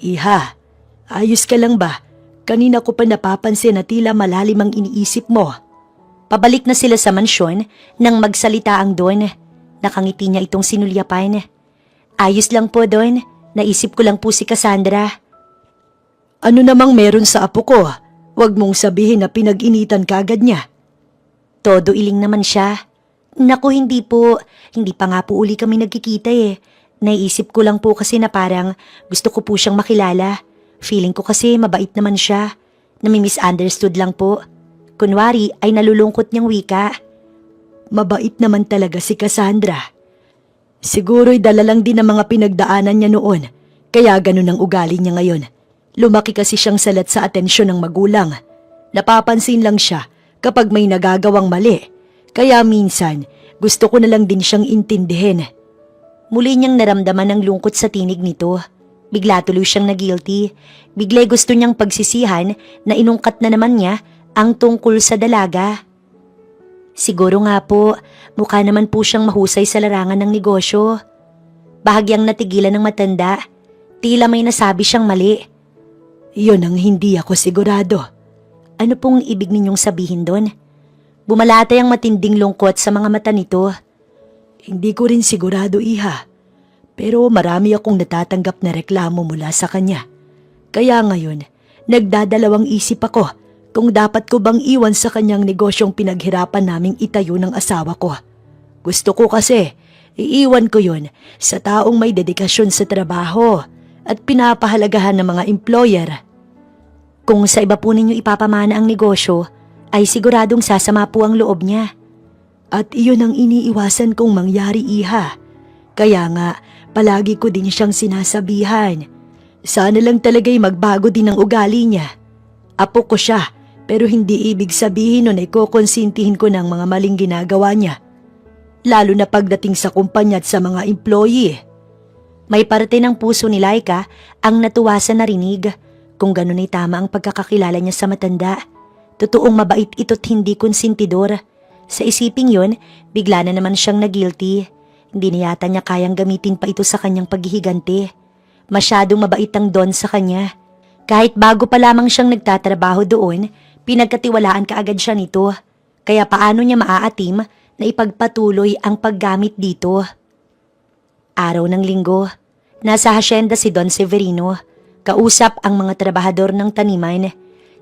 Iha, ayos ka lang ba? Kanina ko pa napapansin na tila malalim ang iniisip mo. Pabalik na sila sa mansyon nang magsalita ang Don. Nakangiti niya itong sinulyapan. Ayos lang po, Don. Naisip ko lang po si Cassandra. Ano namang meron sa apo ko? Huwag mong sabihin na pinag-initan kagad niya. Todo iling naman siya. Naku, hindi po. Hindi pa nga po uli kami nagkikita Naisip ko lang po kasi na parang gusto ko po siyang makilala. Feeling ko kasi mabait naman siya. Nami-misunderstood lang po. Kunwari ay nalulungkot niyang wika. Mabait naman talaga si Cassandra. Siguro'y dala lang din ang mga pinagdaanan niya noon, kaya ganun ang ugali niya ngayon. Lumaki kasi siyang salat sa atensyon ng magulang. Napapansin lang siya kapag may nagagawang mali, kaya minsan gusto ko na lang din siyang intindihin. Muli niyang naramdaman ang lungkot sa tinig nito. Bigla tuloy siyang na-guilty. Bigla gusto niyang pagsisihan na inungkat na naman niya ang tungkol sa dalaga. Siguro nga po, mukha naman po siyang mahusay sa larangan ng negosyo. Bahagyang natigilan ng matanda, tila may nasabi siyang mali. Yun ang hindi ako sigurado. Ano pong ibig ninyong sabihin doon? Bumalatay ang matinding lungkot sa mga mata nito. Hindi ko rin sigurado, iha. Pero marami akong natatanggap na reklamo mula sa kanya. Kaya ngayon, nagdadalawang isip ako kung dapat ko bang iwan sa kanyang negosyong pinaghirapan naming itayo ng asawa ko. Gusto ko kasi, iiwan ko yun sa taong may dedikasyon sa trabaho at pinapahalagahan ng mga employer. Kung sa iba po ninyo ipapamana ang negosyo, ay siguradong sasama po ang loob niya. At iyon ang iniiwasan kong mangyari, iha. Kaya nga, palagi ko din siyang sinasabihan. Sana lang talaga'y magbago din ang ugali niya. Apo ko siya, pero hindi ibig sabihin nun ay kukonsintihin ko ng mga maling ginagawa niya. Lalo na pagdating sa kumpanya at sa mga employee. May parte ng puso ni Laika ang natuwa sa narinig. Kung ganun ay tama ang pagkakakilala niya sa matanda. Totoong mabait ito't hindi konsentidor. Sa isiping yun, bigla na naman siyang na-guilty. Hindi na yata niya kayang gamitin pa ito sa kanyang paghihiganti. Masyadong mabait ang Don sa kanya. Kahit bago pa lamang siyang nagtatrabaho doon, pinagkatiwalaan kaagad siya nito. Kaya paano niya maaatim na ipagpatuloy ang paggamit dito? Araw ng linggo, nasa hasyenda si Don Severino. Kausap ang mga trabahador ng taniman.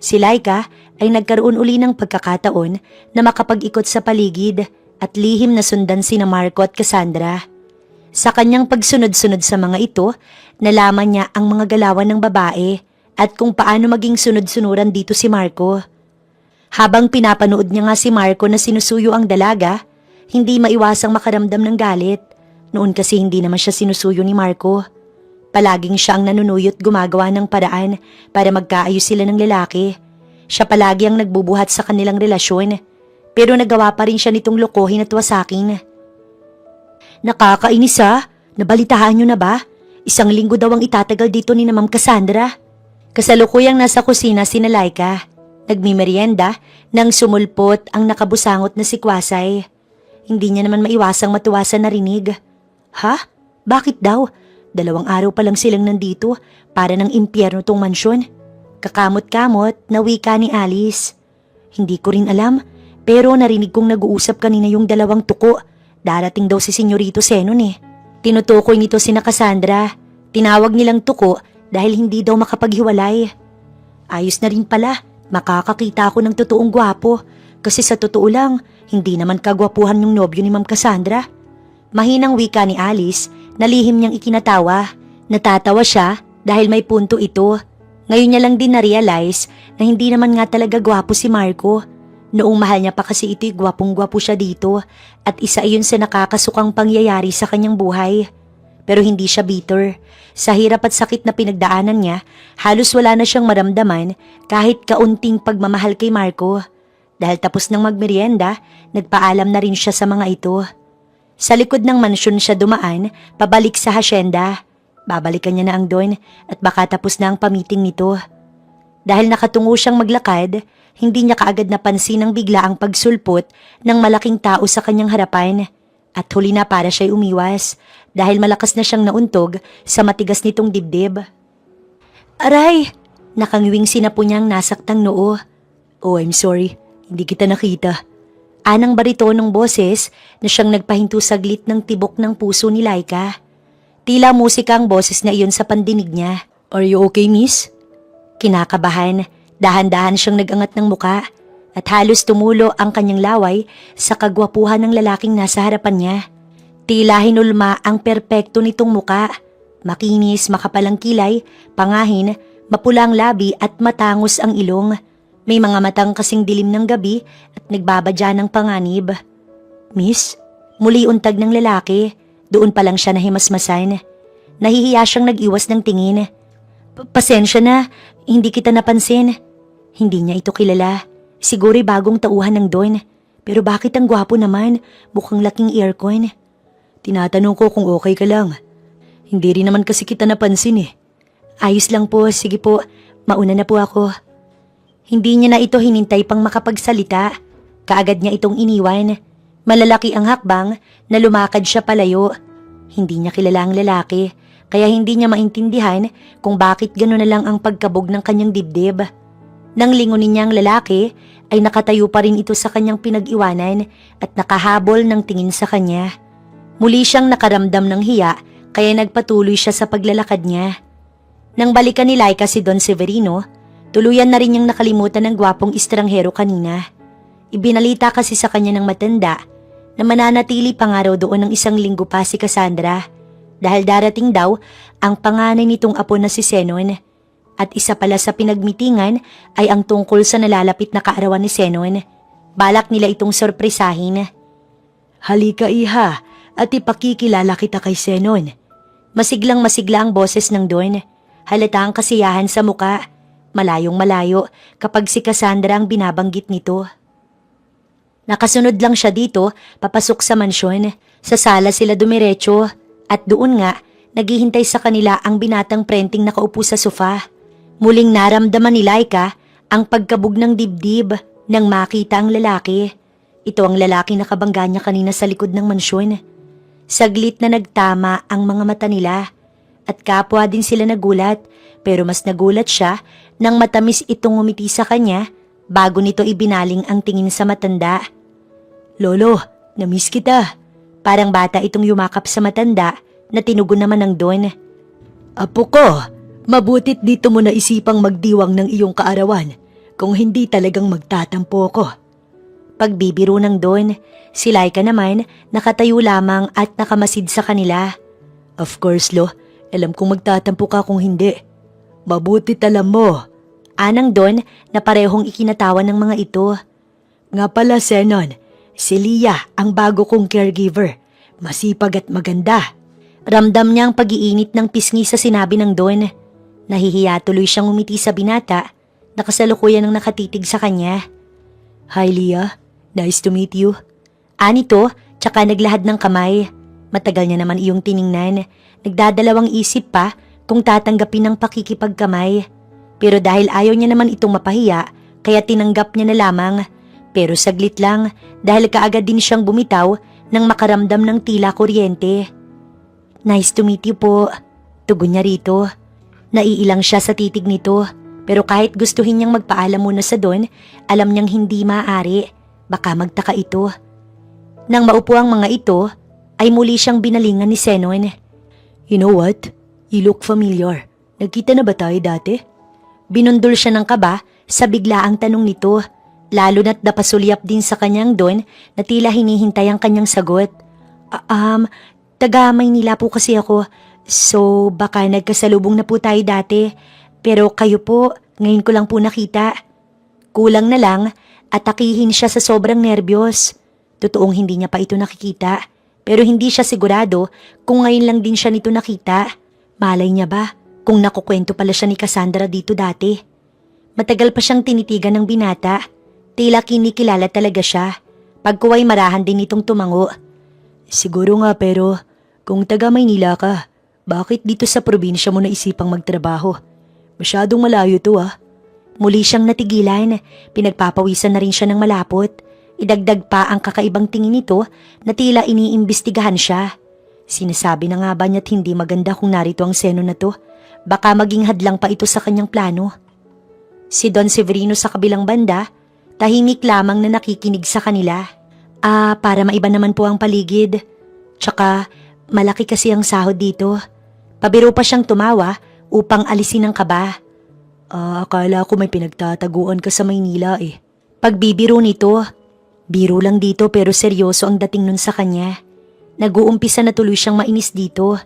Si Laika ay nagkaroon uli ng pagkakataon na makapag-ikot sa paligid at lihim na sundan sina Marco at Cassandra. Sa kanyang pagsunod-sunod sa mga ito, nalaman niya ang mga galawan ng babae at kung paano maging sunod-sunuran dito si Marco. Habang pinapanood niya nga si Marco na sinusuyo ang dalaga, hindi maiwasang makaramdam ng galit. Noon kasi hindi naman siya sinusuyo ni Marco. Palaging siya ang nanunuyot gumagawa ng paraan para magkaayos sila ng lalaki. Siya palagi ang nagbubuhat sa kanilang relasyon. Pero nagawa pa rin siya nitong lokohin at wasakin. Nakakainis ha? Nabalitaan niyo na ba? 1 linggo daw ang itatagal dito ni na Ma'am Cassandra. Kasalukuyang nasa kusina si Laika. Nagmimerienda nang sumulpot ang nakabusangot na si Kwasay. Hindi niya naman maiwasang matuwa sa narinig. Ha? Bakit daw? 2 araw pa lang silang nandito para ng impyerno tong mansyon. Kakamot-kamot na wika ni Alice. Hindi ko rin alam, pero narinig kong nag-uusap kanina yung 2 tuko. Darating daw si Senyorito Zenon eh. Tinutukoy nito sina Cassandra. Tinawag nilang tuko dahil hindi daw makapaghiwalay. Ayos na rin pala, makakakita ako ng totoong gwapo. Kasi sa totoo lang, hindi naman kagwapuhan yung nobyo ni Ma'am Cassandra. Mahinang wika ni Alice na lihim niyang ikinatawa. Natatawa siya dahil may punto ito. Ngayon niya lang din na-realize na hindi naman nga talaga gwapo si Marco. Noong mahal niya pa kasi ito'y gwapong-gwapo siya dito at isa iyon sa nakakasukang pangyayari sa kanyang buhay. Pero hindi siya bitter. Sa hirap at sakit na pinagdaanan niya, halos wala na siyang maramdaman kahit kaunting pagmamahal kay Marco. Dahil tapos ng magmerienda, nagpaalam na rin siya sa mga ito. Sa likod ng mansyon siya dumaan, pabalik sa hasyenda. Babalikan niya na ang Don at baka tapos na ang pamiting nito. Dahil nakatungo siyang maglakad, hindi niya kaagad napansin ng bigla ang pagsulpot ng malaking tao sa kanyang harapan. At huli na para siya'y umiwas dahil malakas na siyang nauntog sa matigas nitong dibdib. Aray! Nakangiwing sinapo niyang nasaktang noo. Oh, I'm sorry. Hindi kita nakita. Anang baritonong boses na siyang nagpahinto saglit ng tibok ng puso ni Laika. Tila musika ang boses na iyon sa pandinig niya. Are you okay, miss? Kinakabahan, dahan-dahan siyang nagangat ng muka at halos tumulo ang kanyang laway sa kagwapuhan ng lalaking nasa harapan niya. Tila hinulma ang perpekto nitong muka. Makinis, makapalang kilay, pangahin, mapulang labi at matangos ang ilong. May mga matang kasing dilim ng gabi at nagbabadya ng panganib. Miss, muli untag ng lalaki. Doon pa lang siya nahimasmasan. Nahihiya siyang nag-iwas ng tingin. Pasensya na, hindi kita napansin. Hindi niya ito kilala. Siguro'y bagong tauhan ng Don. Pero bakit ang gwapo naman? Mukhang laking aircon. Tinatanong ko kung okay ka lang. Hindi rin naman kasi kita napansin eh. Ayos lang po, sige po. Mauna na po ako. Hindi niya na ito hinintay pang makapagsalita. Kaagad niya itong iniwan. Malalaki ang hakbang na lumakad siya palayo. Hindi niya kilala ang lalaki, kaya hindi niya maintindihan kung bakit gano'n na lang ang pagkabog ng kanyang dibdib. Nang lingunin niya ang lalaki, ay nakatayo pa rin ito sa kanyang pinag-iwanan at nakahabol ng tingin sa kanya. Muli siyang nakaramdam ng hiya kaya nagpatuloy siya sa paglalakad niya. Nang balikan ni Laika si Don Severino, tuluyan na rin niyang nakalimutan ng gwapong estranghero kanina. Ibinalita kasi sa kanya ng matanda na mananatili pa nga raw doon ng 1 linggo pa si Cassandra dahil darating daw ang panganay nitong apo na si Zenon. At isa pala sa pinagmitingan ay ang tungkol sa nalalapit na kaarawan ni Zenon. Balak nila itong sorpresahin. Halika iha at ipakikilala kita kay Zenon. Masiglang masigla ang boses ng Don. Halata ang kasiyahan sa muka. Malayong malayo kapag si Cassandra ang binabanggit nito. Nakasunod lang siya dito, papasok sa mansyon. Sa sala sila dumiretso at doon nga, naghihintay sa kanila ang binatang prenting nakaupo sa sofa. Muling naramdaman ni Laika ang pagkabog ng dibdib nang makita ang lalaki. Ito ang lalaki na kabangga niya kanina sa likod ng mansyon. Saglit na nagtama ang mga mata nila at kapwa din sila nagulat pero mas nagulat siya nang matamis itong ngumiti sa kanya bago nito ibinaling ang tingin sa matanda. Lolo, namiss kita. Parang bata itong yumakap sa matanda na tinugon naman ng Don. Apo ko, mabutit dito mo na isipang magdiwang ng iyong kaarawan kung hindi talagang magtatampo ko. Pagbibiro ng Don, si Laika naman nakatayo lamang at nakamasid sa kanila. Of course, Lo. Alam kong magtatampo ka kung hindi. Mabutit alam mo. Anang Don na parehong ikinatawan ng mga ito. Nga pala, Zenon, si Leah ang bago kong caregiver. Masipag at maganda. Ramdam niya ang pag-iinit ng pisngi sa sinabi ng Don. Nahihiya tuloy siyang umiti sa binata na kasalukuyan ang nakatitig sa kanya. Hi Leah, nice to meet you. Anito, tsaka naglahad ng kamay. Matagal niya naman iyong tiningnan. Nagdadalawang isip pa kung tatanggapin ng pakikipagkamay. Pero dahil ayaw niya naman itong mapahiya, kaya tinanggap niya na lamang. Pero saglit lang dahil kaagad din siyang bumitaw nang makaramdam ng tila kuryente. Nice to meet you po. Tugon niya rito. Naiilang siya sa titig nito. Pero kahit gustuhin niyang magpaalam muna sa Don, alam niyang hindi maaari. Baka magtaka ito. Nang maupo ang mga ito, ay muli siyang binalingan ni Zenon. You know what? You look familiar. Nagkita na ba tayo dati? Binundol siya ng kaba sa biglaang tanong nito. Lalo na't napasulyap din sa kanyang Don na tila hinihintay ang kanyang sagot. Taga Maynila po kasi ako. So baka nagkasalubong na po tayo dati. Pero kayo po, ngayon ko lang po nakita. Kulang na lang at takihin siya sa sobrang nerbiyos. Totoong hindi niya pa ito nakikita. Pero hindi siya sigurado kung ngayon lang din siya nito nakita. Malay niya ba kung nakukwento pala siya ni Cassandra dito dati. Matagal pa siyang tinitigan ng binata. Tila kinikilala talaga siya. Pagkuway marahan din itong tumango. Siguro nga pero kung taga Maynila ka, bakit dito sa probinsya mo naisipang magtrabaho? Masyadong malayo to ah. Muli siyang natigilan. Pinagpapawisan na rin siya ng malapot. Idagdag pa ang kakaibang tingin nito na tila iniimbestigahan siya. Sinasabi na nga ba niya't hindi maganda kung narito ang Zenon na to? Baka maging hadlang pa ito sa kanyang plano. Si Don Severino sa kabilang banda, tahimik lamang na nakikinig sa kanila. Para maiba naman po ang paligid. Tsaka, malaki kasi ang sahod dito. Pabiro pa siyang tumawa upang alisin ang kaba. Akala ko may pinagtataguan ka sa Maynila eh. Pagbibiro nito, biro lang dito pero seryoso ang dating nun sa kanya. Nag-uumpisa na tuloy siyang mainis dito.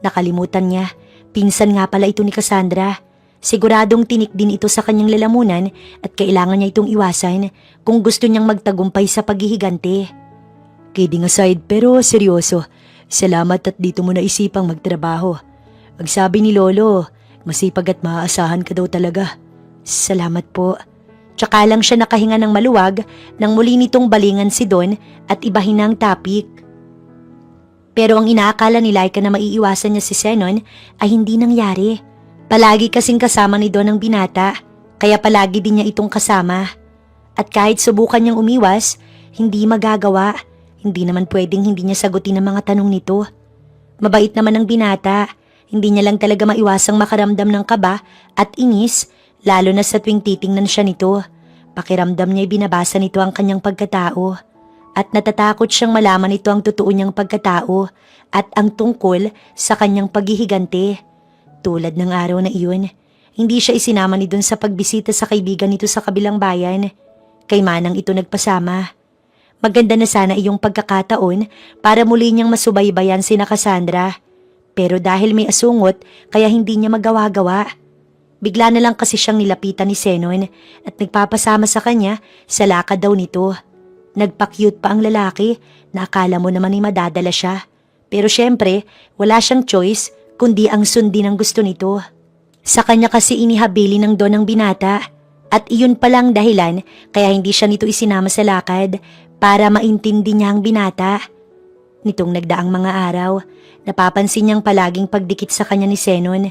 Nakalimutan niya, pinsan nga pala ito ni Cassandra. Siguradong tinik din ito sa kanyang lalamunan at kailangan niya itong iwasan kung gusto niyang magtagumpay sa paghihigante. Kidding aside pero seryoso, salamat at dito mo naisipang magtrabaho. Ang sabi ni Lolo, masipag at maaasahan ka daw talaga. Salamat po. Tsaka lang siya nakahinga ng maluwag nang muli nitong balingan si Don at ibahin ang topic. Pero ang inaakala ni Laika na maiiwasan niya si Zenon ay hindi nangyari. Palagi kasing kasama ni Don ang binata, kaya palagi din niya itong kasama. At kahit subukan niyang umiwas, hindi magagawa. Hindi naman pwedeng hindi niya sagutin ang mga tanong nito. Mabait naman ang binata. Hindi niya lang talaga maiwasang makaramdam ng kaba at inis, lalo na sa tuwing titingnan siya nito. Pakiramdam niya'y binabasa nito ang kanyang pagkatao at natatakot siyang malaman ito ang totoo niyang pagkatao at ang tungkol sa kanyang paghihigante. Tulad ng araw na iyon, hindi siya isinama ni Don sa pagbisita sa kaibigan nito sa kabilang bayan. Kay Manang ito nagpasama. Maganda na sana iyong pagkakataon para muli niyang masubaybayan sina Cassandra. Pero dahil may asungot, kaya hindi niya magawa-gawa. Bigla na lang kasi siyang nilapitan ni Zenon at nagpapasama sa kanya sa lakad daw nito. Nagpa-cute pa ang lalaki na akala mo naman ay madadala siya. Pero syempre, wala siyang choice kundi ang sundin ang gusto nito. Sa kanya kasi inihabili ng Don ang binata at iyon palang dahilan kaya hindi siya nito isinama sa lakad para maintindi niya ang binata. Nitong nagdaang mga araw, napapansin niyang palaging pagdikit sa kanya ni Zenon.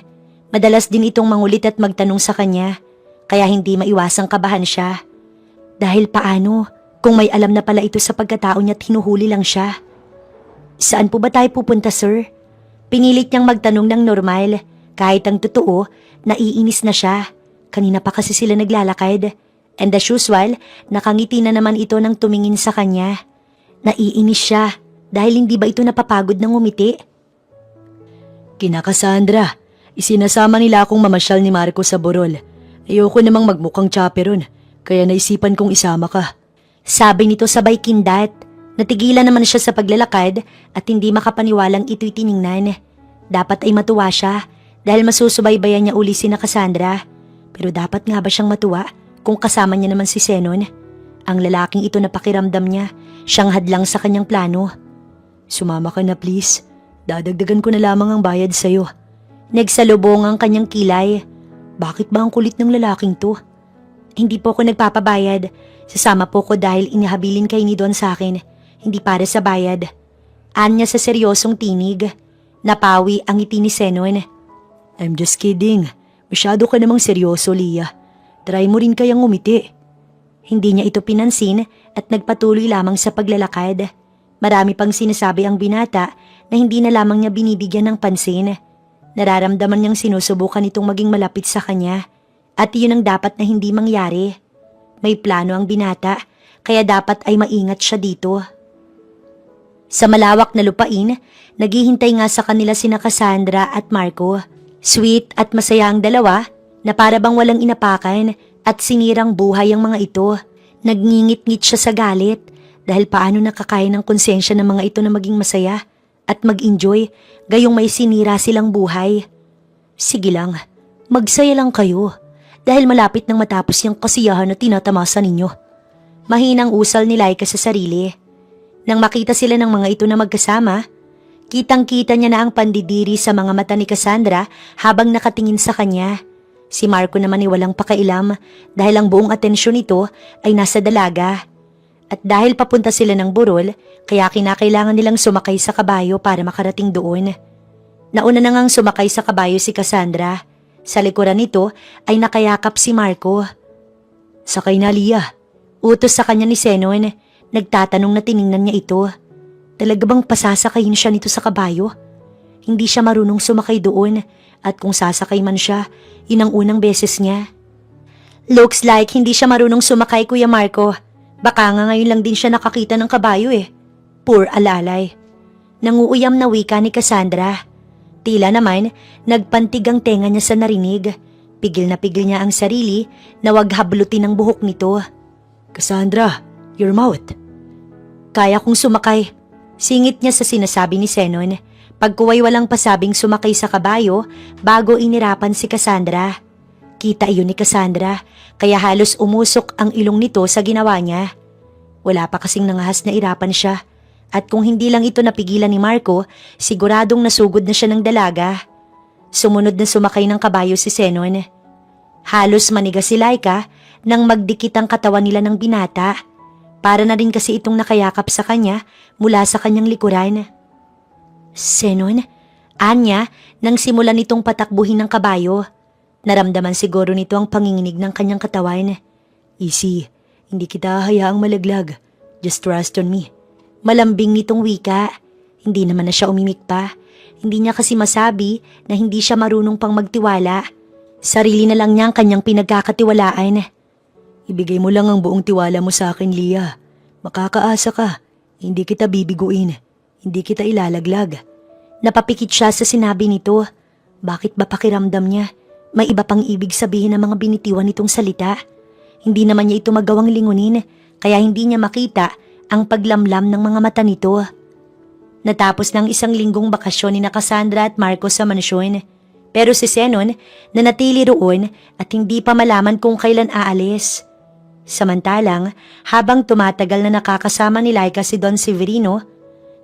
Madalas din itong mangulit at magtanong sa kanya, kaya hindi maiwasang kabahan siya. Dahil paano kung may alam na pala ito sa pagkatao niya at hinuhuli lang siya? Saan po ba tayo pupunta, sir? Pinilit niyang magtanong ng normal, kahit ang totoo, naiinis na siya. Kanina pa kasi sila naglalakad, and as usual, nakangiti na naman ito nang tumingin sa kanya. Naiinis siya dahil hindi ba ito napapagod ng umiti? Kina Cassandra, isinasama nila akong mamasyal ni Marco sa Borol. Ayoko namang magmukhang chaperon, kaya naisipan kong isama ka. Sabi nito sabay kindat. Natigilan naman siya sa paglalakad at hindi makapaniwalang ito'y tiningnan. Dapat ay matuwa siya dahil masusubaybayan niya uli sina Cassandra. Pero dapat nga ba siyang matuwa kung kasama niya naman si Zenon? Ang lalaking ito na pakiramdam niya, siyang hadlang sa kanyang plano. Sumama ka na please. Dadagdagan ko na lamang ang bayad sa'yo. Nagsalubong ang kanyang kilay. Bakit ba ang kulit ng lalaking to? Hindi po ako nagpapabayad. Sasama po ko dahil inihabilin kay ni Don sa akin. Hindi para sa bayad. Anya sa seryosong tinig. Napawi ang ngiti ni Zenon. I'm just kidding. Masyado ka namang seryoso, Leah. Try mo rin kayang umiti. Hindi niya ito pinansin at nagpatuloy lamang sa paglalakad. Marami pang sinasabi ang binata na hindi na lamang niya binibigyan ng pansin. Nararamdaman niyang sinusubukan itong maging malapit sa kanya at iyon ang dapat na hindi mangyari. May plano ang binata kaya dapat ay maingat siya dito. Sa malawak na lupain, naghihintay nga sa kanila sina Cassandra at Marco. Sweet at masaya ang dalawa na para bang walang inapakan at sinirang buhay ang mga ito. Nagngingit-ngit siya sa galit dahil paano nakakaya ng konsensya ng mga ito na maging masaya at mag-enjoy gayong may sinira silang buhay. Sige lang, magsaya lang kayo dahil malapit nang matapos yung kasiyahan na tinatamasa ninyo. Mahinang usal ni Laika sa sarili. Nang makita sila ng mga ito na magkasama, kitang-kita niya na ang pandidiri sa mga mata ni Cassandra habang nakatingin sa kanya. Si Marco naman ay walang pakailam dahil ang buong atensyon nito ay nasa dalaga. At dahil papunta sila ng burol, kaya kinakailangan nilang sumakay sa kabayo para makarating doon. Nauna na ngang sumakay sa kabayo si Cassandra. Sa likuran nito ay nakayakap si Marco. Sakay na, Leah. Utos sa kanya ni Zenon. Nagtatanong na tiningnan niya ito. Talaga bang pasasakayin siya nito sa kabayo? Hindi siya marunong sumakay doon at kung sasakay man siya, yun ang unang beses niya. Looks like hindi siya marunong sumakay, Kuya Marco. Baka nga ngayon lang din siya nakakita ng kabayo eh. Poor alalay. Nanguuyam na wika ni Cassandra. Tila naman, nagpantig ang tenga niya sa narinig. Pigil na pigil niya ang sarili na wag hablutin ang buhok nito. Cassandra, your mouth. Kaya kong sumakay. Singit niya sa sinasabi ni Zenon. Pagkuway walang pasabing sumakay sa kabayo bago inirapan si Cassandra. Kita iyon ni Cassandra kaya halos umusok ang ilong nito sa ginawa niya. Wala pa kasing nangahas na irapan siya at kung hindi lang ito napigilan ni Marco, siguradong nasugod na siya ng dalaga. Sumunod na sumakay ng kabayo si Zenon. Halos manigas si Laika nang magdikit ang katawan nila ng binata. Para na rin kasi itong nakayakap sa kanya mula sa kanyang likuran. Zenon, anya nang simulan nitong patakbuhin ng kabayo. Naramdaman siguro nito ang panginginig ng kanyang katawan. Easy, hindi kita hayaang malaglag. Just trust on me. Malambing nitong wika. Hindi naman na siya umimik pa. Hindi niya kasi masabi na hindi siya marunong pang magtiwala. Sarili na lang niya ang kanyang pinagkakatiwalaan. Ibigay mo lang ang buong tiwala mo sa akin, Lia. Makakaasa ka. Hindi kita bibiguin. Hindi kita ilalaglag. Napapikit siya sa sinabi nito. Bakit ba pakiramdam niya? May iba pang ibig sabihin ng mga binitiwan nitong salita. Hindi naman niya ito magawang lingunin, kaya hindi niya makita ang paglamlam ng mga mata nito. Natapos ng 1 linggong bakasyon ni Cassandra at Marcos sa mansyon. Pero si Zenon nanatili roon at hindi pa malaman kung kailan aalis. Samantalang, habang tumatagal na nakakasama ni Laika si Don Severino,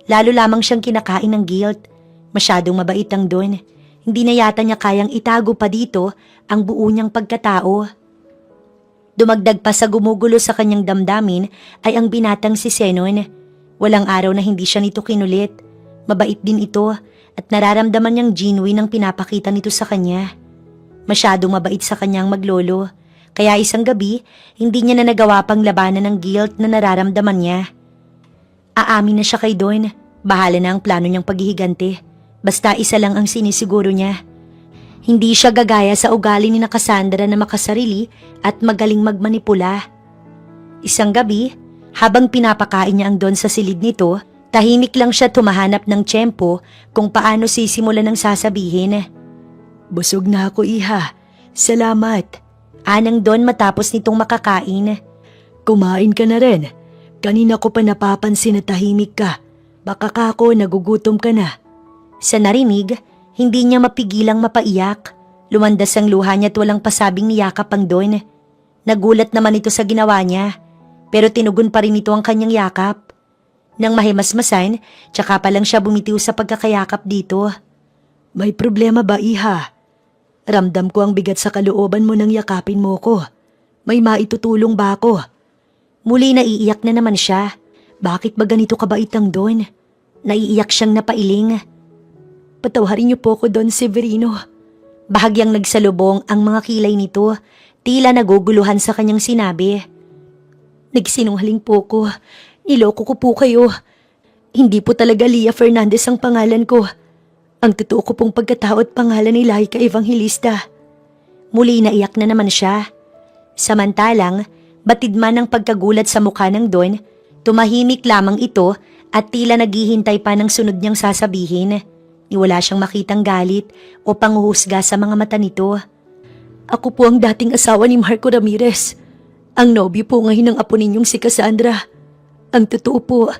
lalo lamang siyang kinakain ng guilt. Masyadong mabait ang Don. Hindi na yata niya kayang itago pa dito ang buo niyang pagkatao. Dumagdag pa sa gumugulo sa kanyang damdamin ay ang binatang si Zenon. Walang araw na hindi siya nito kinulit. Mabait din ito at nararamdaman niyang genuine ang pinapakita nito sa kanya. Masyadong mabait sa kanyang maglolo. Kaya isang gabi, hindi niya na nagawa pang labanan ng guilt na nararamdaman niya. Aamin na siya kay Don. Bahala na ang plano niyang paghihiganti. Basta isa lang ang sinisiguro niya. Hindi siya gagaya sa ugali ni Cassandra na makasarili at magaling magmanipula. Isang gabi, habang pinapakain niya ang Don sa silid nito, tahimik lang siya tumahanap ng tiyempo kung paano sisimulan ng sasabihin. Busog na ako, iha. Salamat. Anang Don matapos nitong makakain. Kumain ka na rin. Kanina ko pa napapansin na tahimik ka. Baka kako nagugutom ka na. Sa narinig, hindi niya mapigilang mapaiyak. Lumandas ang luha niya at walang pasabing niyakap ang Don. Nagulat naman ito sa ginawa niya, pero tinugon pa rin ito ang kanyang yakap. Nang mahimasmasan, tsaka pa lang siya bumitiw sa pagkakayakap dito. May problema ba, iha? Ramdam ko ang bigat sa kalooban mo nang yakapin mo ko. May maitutulong ba ako? Muli naiiyak na naman siya. Bakit ba ganito kabait ang Don? Naiiyak siyang napailing. Patawarin niyo po ko, Don Severino. Bahagyang nagsalubong ang mga kilay nito, tila naguguluhan sa kanyang sinabi. Nagsinungaling po ko. Niloko ko po kayo. Hindi po talaga Lia Fernandez ang pangalan ko. Ang totoo ko pong pagkatao at pangalan ni Laika Evangelista. Muli naiyak na naman siya. Samantalang, batid man ang pagkagulat sa mukha ng Don, tumahimik lamang ito at tila naghihintay pa ng sunod niyang sasabihin. Wala siyang makitang galit o panghuhusga sa mga mata nito. Ako po ang dating asawa ni Marco Ramirez. Ang nobyo po ngayon ng apo ninyong si Cassandra. Ang totoo po,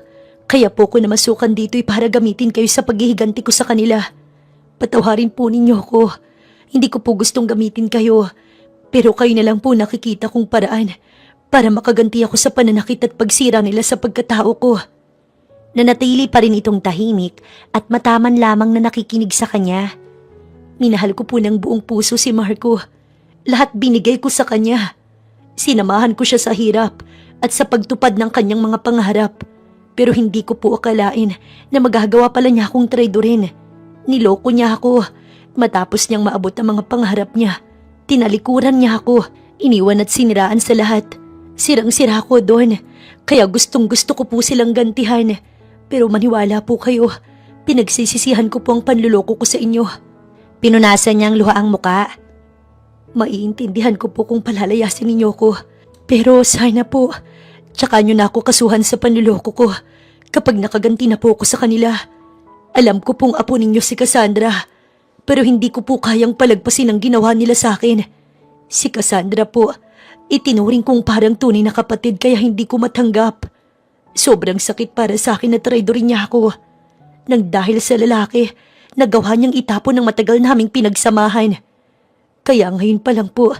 kaya po ko namasukan dito'y para gamitin kayo sa paghihiganti ko sa kanila. Patawarin po ninyo ko. Hindi ko po gustong gamitin kayo. Pero kayo na lang po nakikita kong paraan para makaganti ako sa pananakit at pagsira nila sa pagkatao ko. Nanatili pa rin itong tahimik at mataman lamang na nakikinig sa kanya. Minahal ko po ng buong puso si Marco. Lahat binigay ko sa kanya. Sinamahan ko siya sa hirap at sa pagtupad ng kanyang mga pangarap. Pero hindi ko po akalain na magagawa pala niya akong traidorin. Niloko niya ako. Matapos niyang maabot ang mga pangarap niya, tinalikuran niya ako. Iniwan at siniraan sa lahat. Sirang-sira ko doon. Kaya gustong-gusto ko po silang gantihan. Pero maniwala po kayo, pinagsisisihan ko po ang panluloko ko sa inyo. Pinunasan niyang luha ang muka. Maiintindihan ko po kung palalayasin ninyo ko. Pero sana po, tsaka nyo na ako kasuhan sa panluloko ko kapag nakaganti na po ako sa kanila. Alam ko pong apo ninyo si Cassandra, pero hindi ko po kayang palagpasin ang ginawa nila sa akin. Si Cassandra po, itinuring kong parang tunay na kapatid kaya hindi ko matanggap. Sobrang sakit para sa akin na traidorin niya ako. Nang dahil sa lalaki, nagawa niyang itapon ng matagal naming pinagsamahan. Kaya ngayon pa lang po,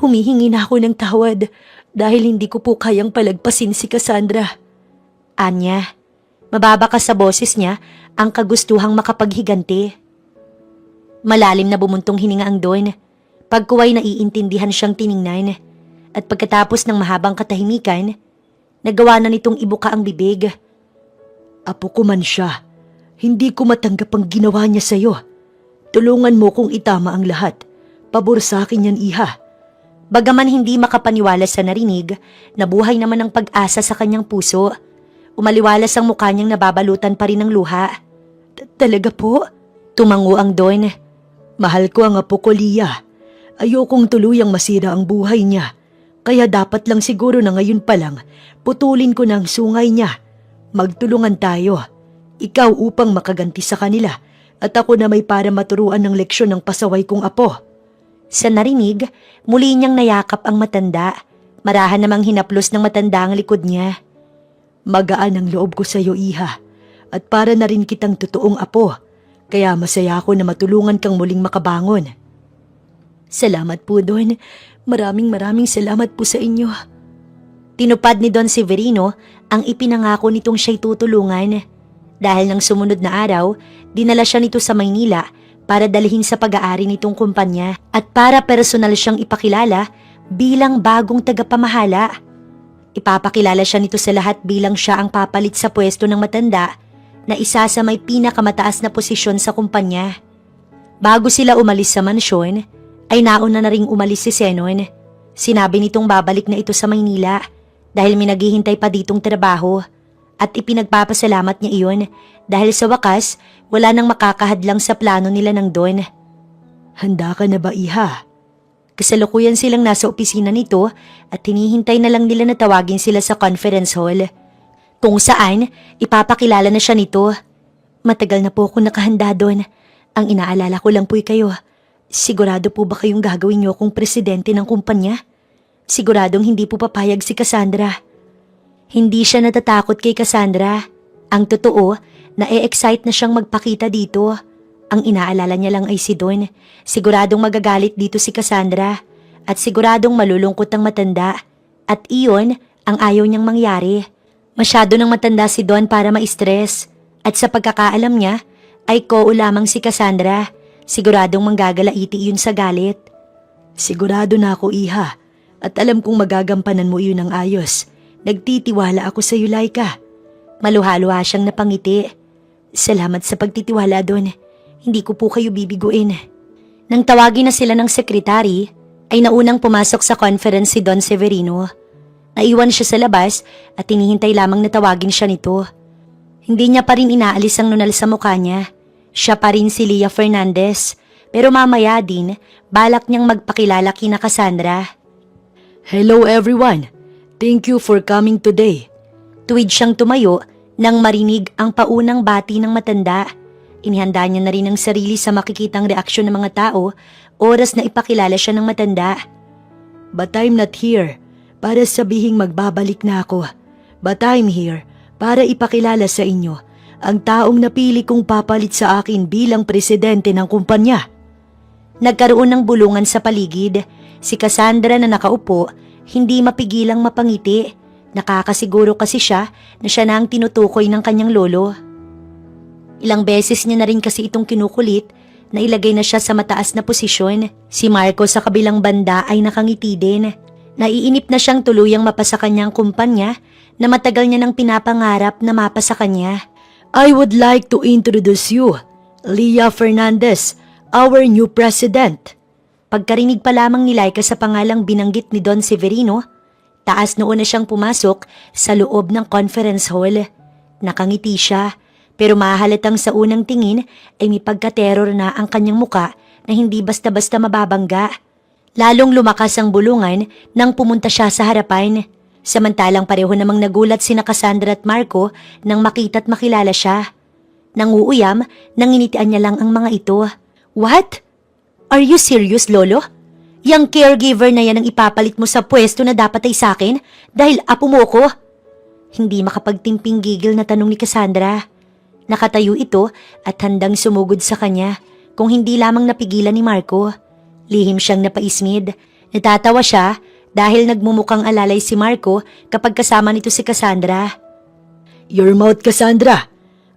humihingi na ako ng tawad dahil hindi ko po kayang palagpasin si Cassandra. Anya, mababa ka sa boses niya ang kagustuhang makapaghiganti. Malalim na bumuntong hininga ang Don. Pagkuway naiintindihan siyang tiningnan. At pagkatapos ng mahabang katahimikan, nagawa na nitong ibuka ang bibig. Apo ko man siya. Hindi ko matanggap ang ginawa niya sa'yo. Tulungan mo kung itama ang lahat. Pabor sa akin yan, iha. Bagaman hindi makapaniwala sa narinig, nabuhay naman ang pag-asa sa kanyang puso. Umaliwalas ang mukha niyang nababalutan pa rin ng luha. Talaga po? Tumango ang Don. Mahal ko ang apo ko, Lia. Ayokong tuluyang masira ang buhay niya. Kaya dapat lang siguro na ngayon pa lang, putulin ko ng sungay niya. Magtulungan tayo. Ikaw upang makaganti sa kanila at ako na may para maturuan ng leksyon ng pasaway kong apo. Sa narinig, muli niyang nayakap ang matanda. Marahan namang hinaplos ng matanda ang likod niya. Magaan ang loob ko sa iyo, iha. At para na rin kitang totoong apo. Kaya masaya ako na matulungan kang muling makabangon. Salamat po, Don. Maraming salamat po sa inyo. Tinupad ni Don Severino ang ipinangako nitong siya'y tutulungan. Dahil ng sumunod na araw, dinala siya nito sa Maynila para dalhin sa pag-aari nitong kumpanya at para personal siyang ipakilala bilang bagong tagapamahala. Ipapakilala siya nito sa lahat bilang siya ang papalit sa pwesto ng matanda na isa sa may pinakamataas na posisyon sa kumpanya. Bago sila umalis sa mansyon, ay nauna na ring umalis si Zenon. Sinabi nitong babalik na ito sa Maynila dahil may naghihintay pa ditong trabaho at ipinagpapasalamat niya iyon dahil sa wakas wala nang makakahadlang sa plano nila ng Don. Handa ka na ba, iha? Kasalukuyan silang nasa opisina nito at hinihintay na lang nila na tawagin sila sa conference hall. Kung saan, ipapakilala na siya nito. Matagal na po ako nakahanda doon. Ang inaalala ko lang po'y kayo. Sigurado po ba kayong gagawin niyo akong presidente ng kumpanya? Siguradong hindi po papayag si Cassandra. Hindi siya natatakot kay Cassandra. Ang totoo, na-e-excite na siyang magpakita dito. Ang inaalala niya lang ay si Don. Siguradong magagalit dito si Cassandra. At siguradong malulungkot ang matanda. At iyon ang ayaw niyang mangyari. Masyado nang matanda si Don para ma-stress. At sa pagkakaalam niya, ay ko lamang si Cassandra. Siguradong manggagalaiti iyon sa galit. Sigurado na ako, iha. At alam kong magagampanan mo iyon ng ayos. Nagtitiwala ako sa iyo, Laika. Maluha-luha siyang napangiti. Salamat sa pagtitiwala, Don. Hindi ko po kayo bibiguin. Nang tawagin na sila ng sekretary, ay naunang pumasok sa conference si Don Severino. Naiwan siya sa labas at hinihintay lamang na tawagin siya nito. Hindi niya pa rin inaalis ang nunal sa mukha niya. Siya pa rin si Leah Fernandez. Pero mamaya din, balak niyang magpakilala kina Cassandra. Hello everyone. Thank you for coming today. Tuwid siyang tumayo nang marinig ang paunang bati ng matanda. Inihanda niya na rin ang sarili sa makikitang reaksyon ng mga tao oras na ipakilala siya ng matanda. But I'm not here para sabihing magbabalik na ako. But I'm here para ipakilala sa inyo ang taong napili kong papalit sa akin bilang presidente ng kumpanya. Nagkaroon ng bulungan sa paligid. Si Cassandra na nakaupo, hindi mapigilang mapangiti. Nakakasiguro kasi siya na siya na ang tinutukoy ng kanyang lolo. Ilang beses niya na rin kasi itong kinukulit na ilagay na siya sa mataas na posisyon. Si Marco sa kabilang banda ay nakangiti din. Naiinip na siyang tuluyang mapasa kanyang kumpanya na matagal niya nang pinapangarap na mapasa kanya. I would like to introduce you, Leah Fernandez, our new president. Pagkarinig pa lamang ni Laika sa pangalang binanggit ni Don Severino, taas noon na siyang pumasok sa loob ng conference hall. Nakangiti siya, pero mahalatang sa unang tingin ay may pagka-terror na ang kanyang muka na hindi basta-basta mababangga. Lalong lumakas ang bulungan nang pumunta siya sa harapan. Samantalang pareho namang nagulat sina Cassandra at Marco nang makita't makilala siya. Nanguuyam, nanginitian niya lang ang mga ito. What? Are you serious, Lolo? Yang caregiver na yan ang ipapalit mo sa pwesto na dapat ay sa akin dahil apo mo ko? Hindi makapagtimping gigil na tanong ni Cassandra. Nakatayo ito at handang sumugod sa kanya kung hindi lamang napigilan ni Marco. Lihim siyang napaismid. Natatawa siya dahil nagmumukhang alalay si Marco kapag kasama nito si Cassandra. Your mouth, Cassandra.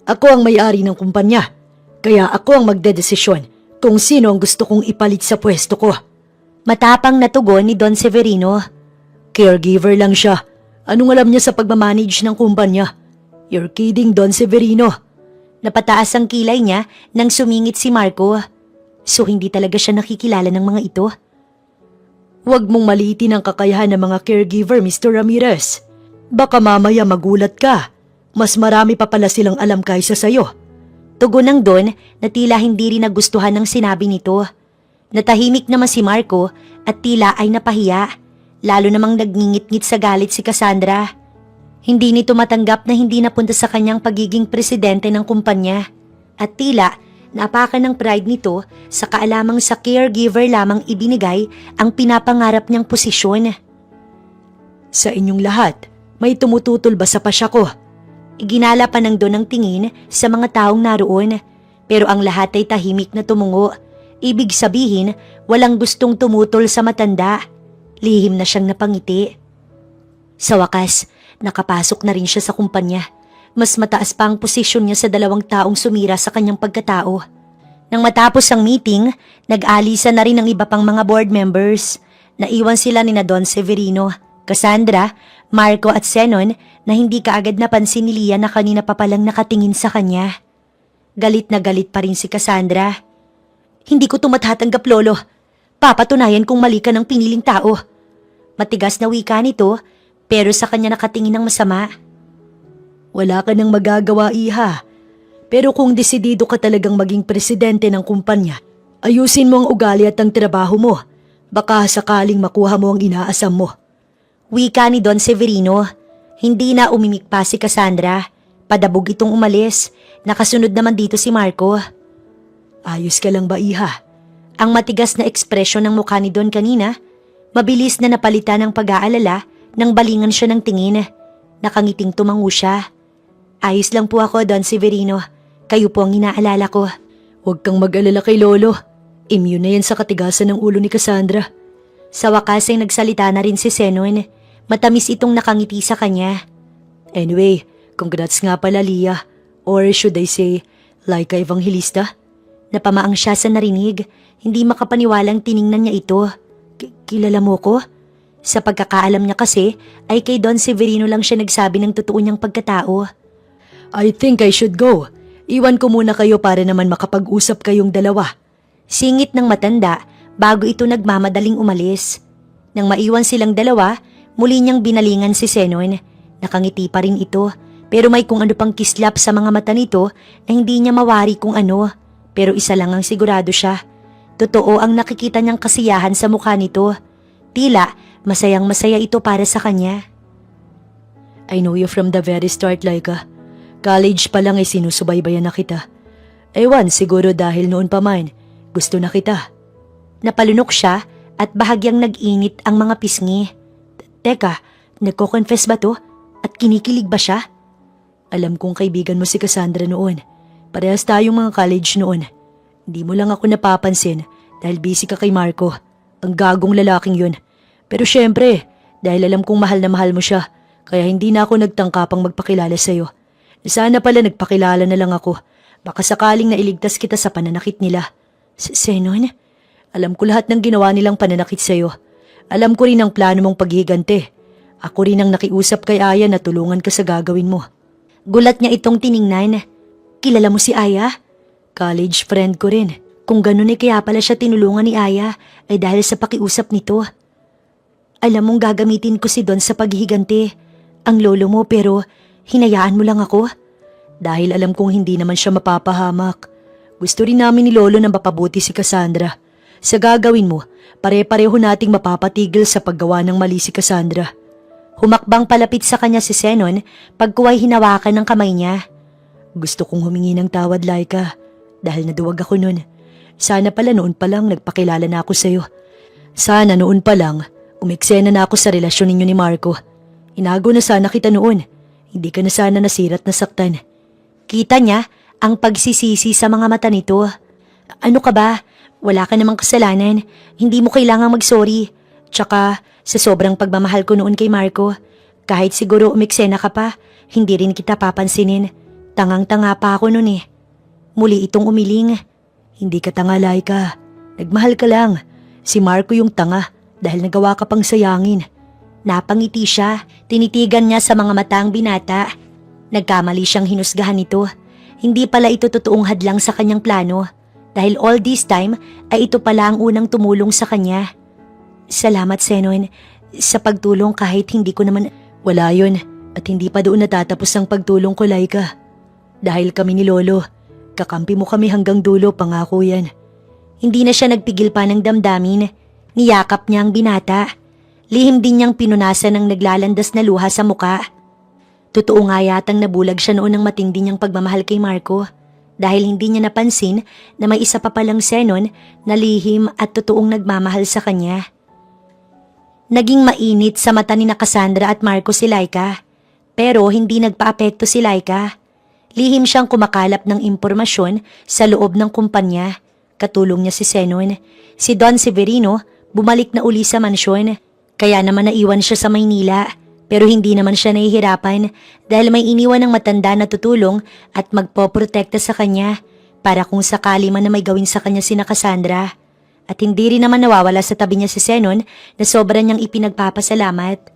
Ako ang may-ari ng kumpanya. Kaya ako ang magdedesisyon kung sino ang gusto kong ipalit sa pwesto ko. Matapang na tugon ni Don Severino. Caregiver lang siya. Anong alam niya sa pagmamanage ng kumpanya? You're kidding, Don Severino. Napataas ang kilay niya nang sumingit si Marco. So hindi talaga siya nakikilala ng mga ito? Huwag mong maliitin ang kakayahan ng mga caregiver, Mr. Ramirez. Baka mamaya magulat ka. Mas marami pa pala silang alam kaysa sayo. Tugon ng Don na tila hindi rin nagustuhan ng sinabi nito. Natahimik naman si Marco at tila ay napahiya. Lalo namang nagngingit-ngit sa galit si Cassandra. Hindi nito matanggap na hindi napunta sa kanyang pagiging presidente ng kumpanya. At tila, napakan ng pride nito sa kaalamang sa caregiver lamang ibinigay ang pinapangarap niyang posisyon. Sa inyong lahat, may tumututol ba sa pasya ko? Iginala pa ng Don ang tingin sa mga taong naroon. Pero ang lahat ay tahimik na tumungo. Ibig sabihin, walang gustong tumutol sa matanda. Lihim na siyang napangiti. Sa wakas, nakapasok na rin siya sa kumpanya. Mas mataas pa ang posisyon niya sa 2 taong sumira sa kanyang pagkatao. Nang matapos ang meeting, nag-alisa na rin ang iba pang mga board members. Naiwan sila ni na Don Severino, Cassandra, Marco at Zenon na hindi kaagad napansin ni Lia na kanina pa palang nakatingin sa kanya. Galit na galit pa rin si Cassandra. Hindi ko tumatatanggap, Lolo. Papatunayan kung mali ka ng piniling tao. Matigas na wika nito, pero sa kanya nakatingin ng masama. Wala ka nang magagawa, Iha. Pero kung desidido ka talagang maging presidente ng kumpanya, ayusin mo ang ugali at ang trabaho mo. Baka sakaling makuha mo ang inaasam mo. Wika ni Don Severino. Hindi na umimik pa si Cassandra. Padabog itong umalis. Nakasunod naman dito si Marco. Ayos ka lang ba, Iha? Ang matigas na ekspresyon ng mukha ni Don kanina, mabilis na napalitan ng pag-aalala nang balingan siya ng tingin. Nakangiting tumango siya. Ayos lang po ako, Don Severino. Kayo po ang inaalala ko. Huwag kang mag-alala kay Lolo. Immune na yan sa katigasan ng ulo ni Cassandra. Sa wakas ay nagsalita na rin si Zenon. Matamis itong nakangiti sa kanya. Anyway, congrats nga pala, Lia. Or should I say, Laika Evangelista? Napamaang siya sa narinig. Hindi makapaniwalang tiningnan niya ito. Kilala mo ko? Sa pagkakaalam niya kasi, ay kay Don Severino lang siya nagsabi ng totoo niyang pagkatao. I think I should go. Iwan ko muna kayo para naman makapag-usap kayong dalawa. Singit ng matanda bago ito nagmamadaling umalis. Nang maiwan silang dalawa, muli niyang binalingan si Zenon. Nakangiti pa rin ito, pero may kung ano pang kislap sa mga mata nito na hindi niya mawari kung ano. Pero isa lang ang sigurado siya. Totoo ang nakikita niyang kasiyahan sa mukha nito. Tila, masayang masaya ito para sa kanya. I know you from the very start, Laika. College pa lang ay sinusubaybayan na kita. Ewan, siguro dahil noon pa man, gusto na kita. Napalunok siya at bahagyang nag-init ang mga pisngi. Teka, nagko-confess ba to? At kinikilig ba siya? Alam kong kaibigan mo si Cassandra noon. Parehas tayong mga college noon. Hindi mo lang ako napapansin dahil busy ka kay Marco. Ang gagong lalaking yun. Pero syempre, dahil alam kong mahal na mahal mo siya, kaya hindi na ako nagtangkapang magpakilala sa'yo. Sana pala nagpakilala na lang ako. Baka sakaling nailigtas kita sa pananakit nila. Zenon? Alam ko lahat ng ginawa nilang pananakit sa'yo. Alam ko rin ang plano mong paghihigante. Ako rin ang nakiusap kay Aya na tulungan ka sa gagawin mo. Gulat niya itong tiningnan. Kilala mo si Aya? College friend ko rin. Kung ganun kaya pala siya tinulungan ni Aya ay dahil sa pakiusap nito. Alam mong gagamitin ko si Don sa paghihigante. Ang lolo mo pero hinayaan mo lang ako. Dahil alam kong hindi naman siya mapapahamak. Gusto rin namin ni Lolo na mapabuti si Cassandra. Sa gagawin mo, pare-pareho nating mapapatigil sa paggawa ng mali si Cassandra. Humakbang palapit sa kanya si Zenon pagkuway hinawakan ng kamay niya. Gusto kong humingi ng tawad, Laika, dahil naduwag ako nun. Sana pala noon pa lang nagpakilala na ako sa'yo. Sana noon pa lang umeksena na ako sa relasyon ninyo ni Marco. Inago na sana kita noon. Hindi ka na sana nasirat na saktan. Kita niya ang pagsisisi sa mga mata nito. Ano ka ba? Wala ka namang kasalanan. Hindi mo kailangang mag-sorry. Tsaka sa sobrang pagmamahal ko noon kay Marco, kahit siguro umeksena ka pa, hindi rin kita papansinin. Tangang-tanga pa ako noon eh. Muli itong umiling. Hindi ka tanga, Laika. Nagmahal ka lang. Si Marco yung tanga dahil nagawa ka pang sayangin. Napangiti siya. Tinitigan niya sa mga mata ang binata. Nagkamali siyang hinusgahan nito. Hindi pala ito totoong hadlang sa kanyang plano. Dahil all this time ay ito pala ang unang tumulong sa kanya. Salamat, Zenon, sa pagtulong kahit hindi ko naman... Wala yun at hindi pa doon natatapos ang pagtulong ko, Laika. Dahil kami ni Lolo, kakampi mo kami hanggang dulo, pangako yan. Hindi na siya nagpigil pa ng damdamin. Niyakap niya ang binata. Lihim din niyang pinunasan ng naglalandas na luha sa muka. Totoo nga yatang nabulag siya noon ng matindi niyang pagmamahal kay Marco dahil hindi niya napansin na may isa pa palang senon na lihim at totoong nagmamahal sa kanya. Naging mainit sa mata ni na Cassandra at Marco si Laika, pero hindi nagpaapekto si Laika. Lihim siyang kumakalap ng impormasyon sa loob ng kumpanya. Katulong niya si Senon. Si Don Severino bumalik na uli sa mansyon, kaya naman naiwan siya sa Maynila. Pero hindi naman siya nahihirapan dahil may iniwan ng matanda na tutulong at magpoprotekta sa kanya para kung sakali man na may gawin sa kanya si na Cassandra. At hindi rin naman nawawala sa tabi niya si Senon na sobra niyang ipinagpapasalamat.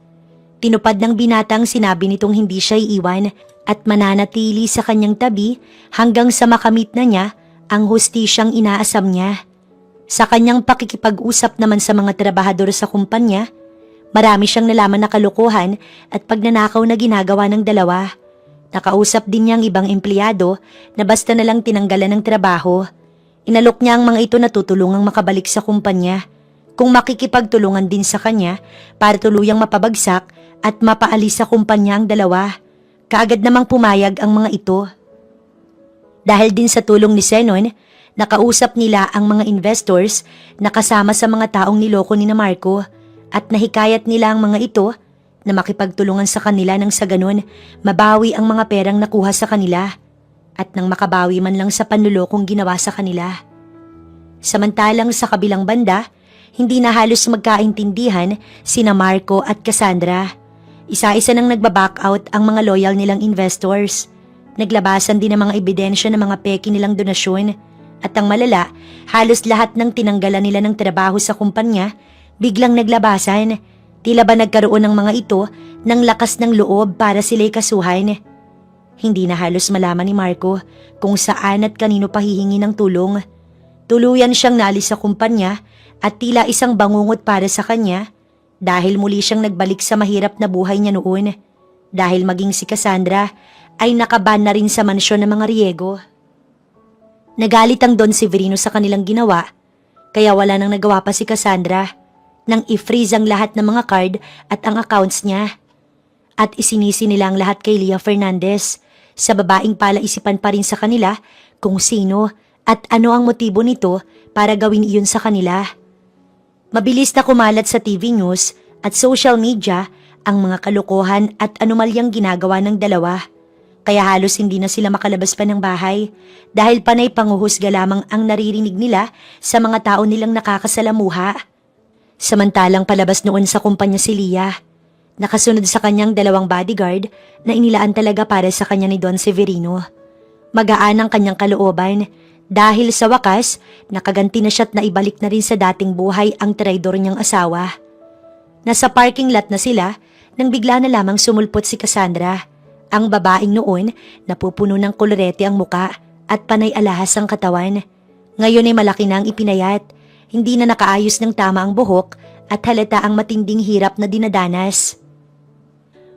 Tinupad ng binatang sinabi nitong hindi siya iiwan at mananatili sa kanyang tabi hanggang sa makamit na niya ang hustisyang inaasam niya. Sa kanyang pakikipag-usap naman sa mga trabahador sa kumpanya, marami siyang nalaman na kalokohan at pagnanakaw na ginagawa ng dalawa. Nakausap din niya ang ibang empleyado na basta na lang tinanggalan ng trabaho. Inalok niya ang mga ito na tutulungang makabalik sa kumpanya kung makikipagtulungan din sa kanya para tuluyang mapabagsak at mapaalis sa kumpanya ang dalawa. Kaagad namang pumayag ang mga ito. Dahil din sa tulong ni Senon, nakausap nila ang mga investors na kasama sa mga taong niloko ni na Marco at nahikayat nila ang mga ito na makipagtulungan sa kanila nang sa ganun mabawi ang mga perang nakuha sa kanila at nang makabawi man lang sa panlulokong ginawa sa kanila. Samantalang sa kabilang banda, hindi na halos magkaintindihan sina Marco at Cassandra. Isa-isa nang nagbaback out ang mga loyal nilang investors. Naglabasan din ang mga ebidensya ng mga peki nilang donasyon. At ang malala, halos lahat ng tinanggalan nila ng trabaho sa kumpanya, biglang naglabasan. Tila ba nagkaroon ng mga ito ng lakas ng loob para sila'y kasuhan. Hindi na halos malaman ni Marco kung saan at kanino pahihingi ng tulong. Tuluyan siyang naalis sa kumpanya at tila isang bangungot para sa kanya dahil muli siyang nagbalik sa mahirap na buhay niya noon. Dahil maging si Cassandra ay nakaban na rin sa mansyon ng mga Riego. Nagalit ang Don Severino sa kanilang ginawa, kaya wala nang nagawa pa si Cassandra nang i-freeze ang lahat ng mga card at ang accounts niya. At isinisi nila ang lahat kay Leah Fernandez. Sa babaeng palaisipan pa rin sa kanila kung sino at ano ang motibo nito para gawin iyon sa kanila. Mabilis na kumalat sa TV news at social media ang mga kalokohan at anomalyang ginagawa ng dalawa. Kaya halos hindi na sila makalabas pa ng bahay dahil panay panguhusga lamang ang naririnig nila sa mga tao nilang nakakasalamuha. Samantalang palabas noon sa kumpanya si Leah, nakasunod sa kanyang 2 bodyguard na inilaan talaga para sa kanya ni Don Severino. Magaan ang kanyang kalooban dahil sa wakas nakaganti na siya at naibalik na rin sa dating buhay ang traidor niyang asawa. Nasa parking lot na sila nang bigla na lamang sumulpot si Cassandra. Ang babaeng noon napupuno ng kolorete ang muka at panay alahas ang katawan. Ngayon ay malaki na ang ipinayat, hindi na nakaayos ng tama ang buhok at halata ang matinding hirap na dinadanas.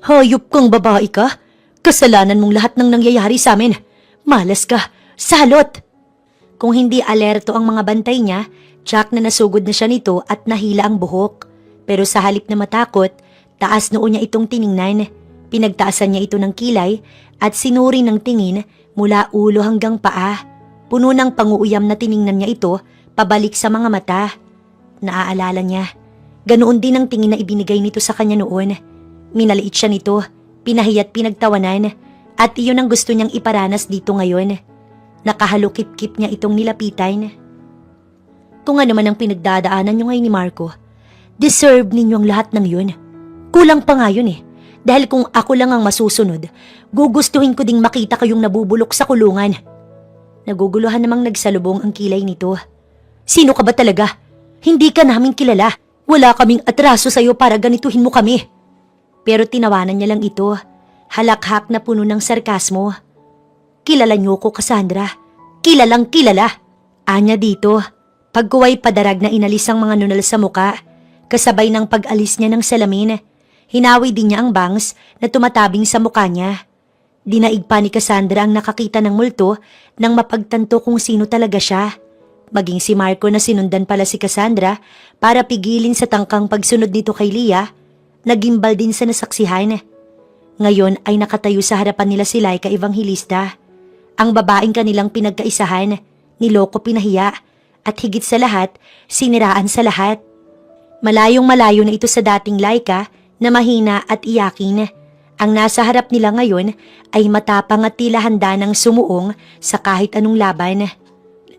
Hayop kang babae ka! Kasalanan mong lahat ng nangyayari sa amin! Malas ka! Salot! Kung hindi alerto ang mga bantay niya, tsak na nasugod na siya nito at nahila ang buhok. Pero sa halip na matakot, taas noo niya itong tiningnan. Pinagtaasan niya ito ng kilay at sinuri ng tingin mula ulo hanggang paa. Puno ng panguuyam na tiningnan niya ito pabalik sa mga mata. Naaalala niya, ganoon din ang tingin na ibinigay nito sa kanya noon. Minaliit siya nito, pinahiyat pinagtawanan at iyon ang gusto niyang iparanas dito ngayon. Nakahalukip-kip niya itong nilapitan. Kung ano man ang pinagdadaanan niyo ngayon ni Marco, deserve ninyo ang lahat ng yun. Kulang pa nga yun eh. Dahil kung ako lang ang masusunod, gugustuhin ko ding makita kayong nabubulok sa kulungan. Naguguluhan namang nagsalubong ang kilay nito. Sino ka ba talaga? Hindi ka namin kilala. Wala kaming atraso sa'yo para ganituhin mo kami. Pero tinawanan niya lang ito, halakhak na puno ng sarkasmo. Kilala niyo ko, Cassandra. Kilalang kilala. Anya dito, pagkuway padarag na inalis ang mga nunal sa muka, kasabay ng pag-alis niya ng salamin. Hinawi din niya ang bangs na tumatabing sa mukha niya. Dinaig pa ni Cassandra ang nakakita ng multo nang mapagtanto kung sino talaga siya. Maging si Marco na sinundan pala si Cassandra para pigilin sa tangkang pagsunod nito kay Leah, nagimbal din sa nasaksihan. Ngayon ay nakatayo sa harapan nila si Laika Evangelista. Ang babaeng kanilang pinagkaisahan, niloko pinahiya, at higit sa lahat, siniraan sa lahat. Malayong malayo na ito sa dating Laika na mahina at iyakin. Ang nasa harap nila ngayon ay matapang at tila handa ng sumuong sa kahit anong laban.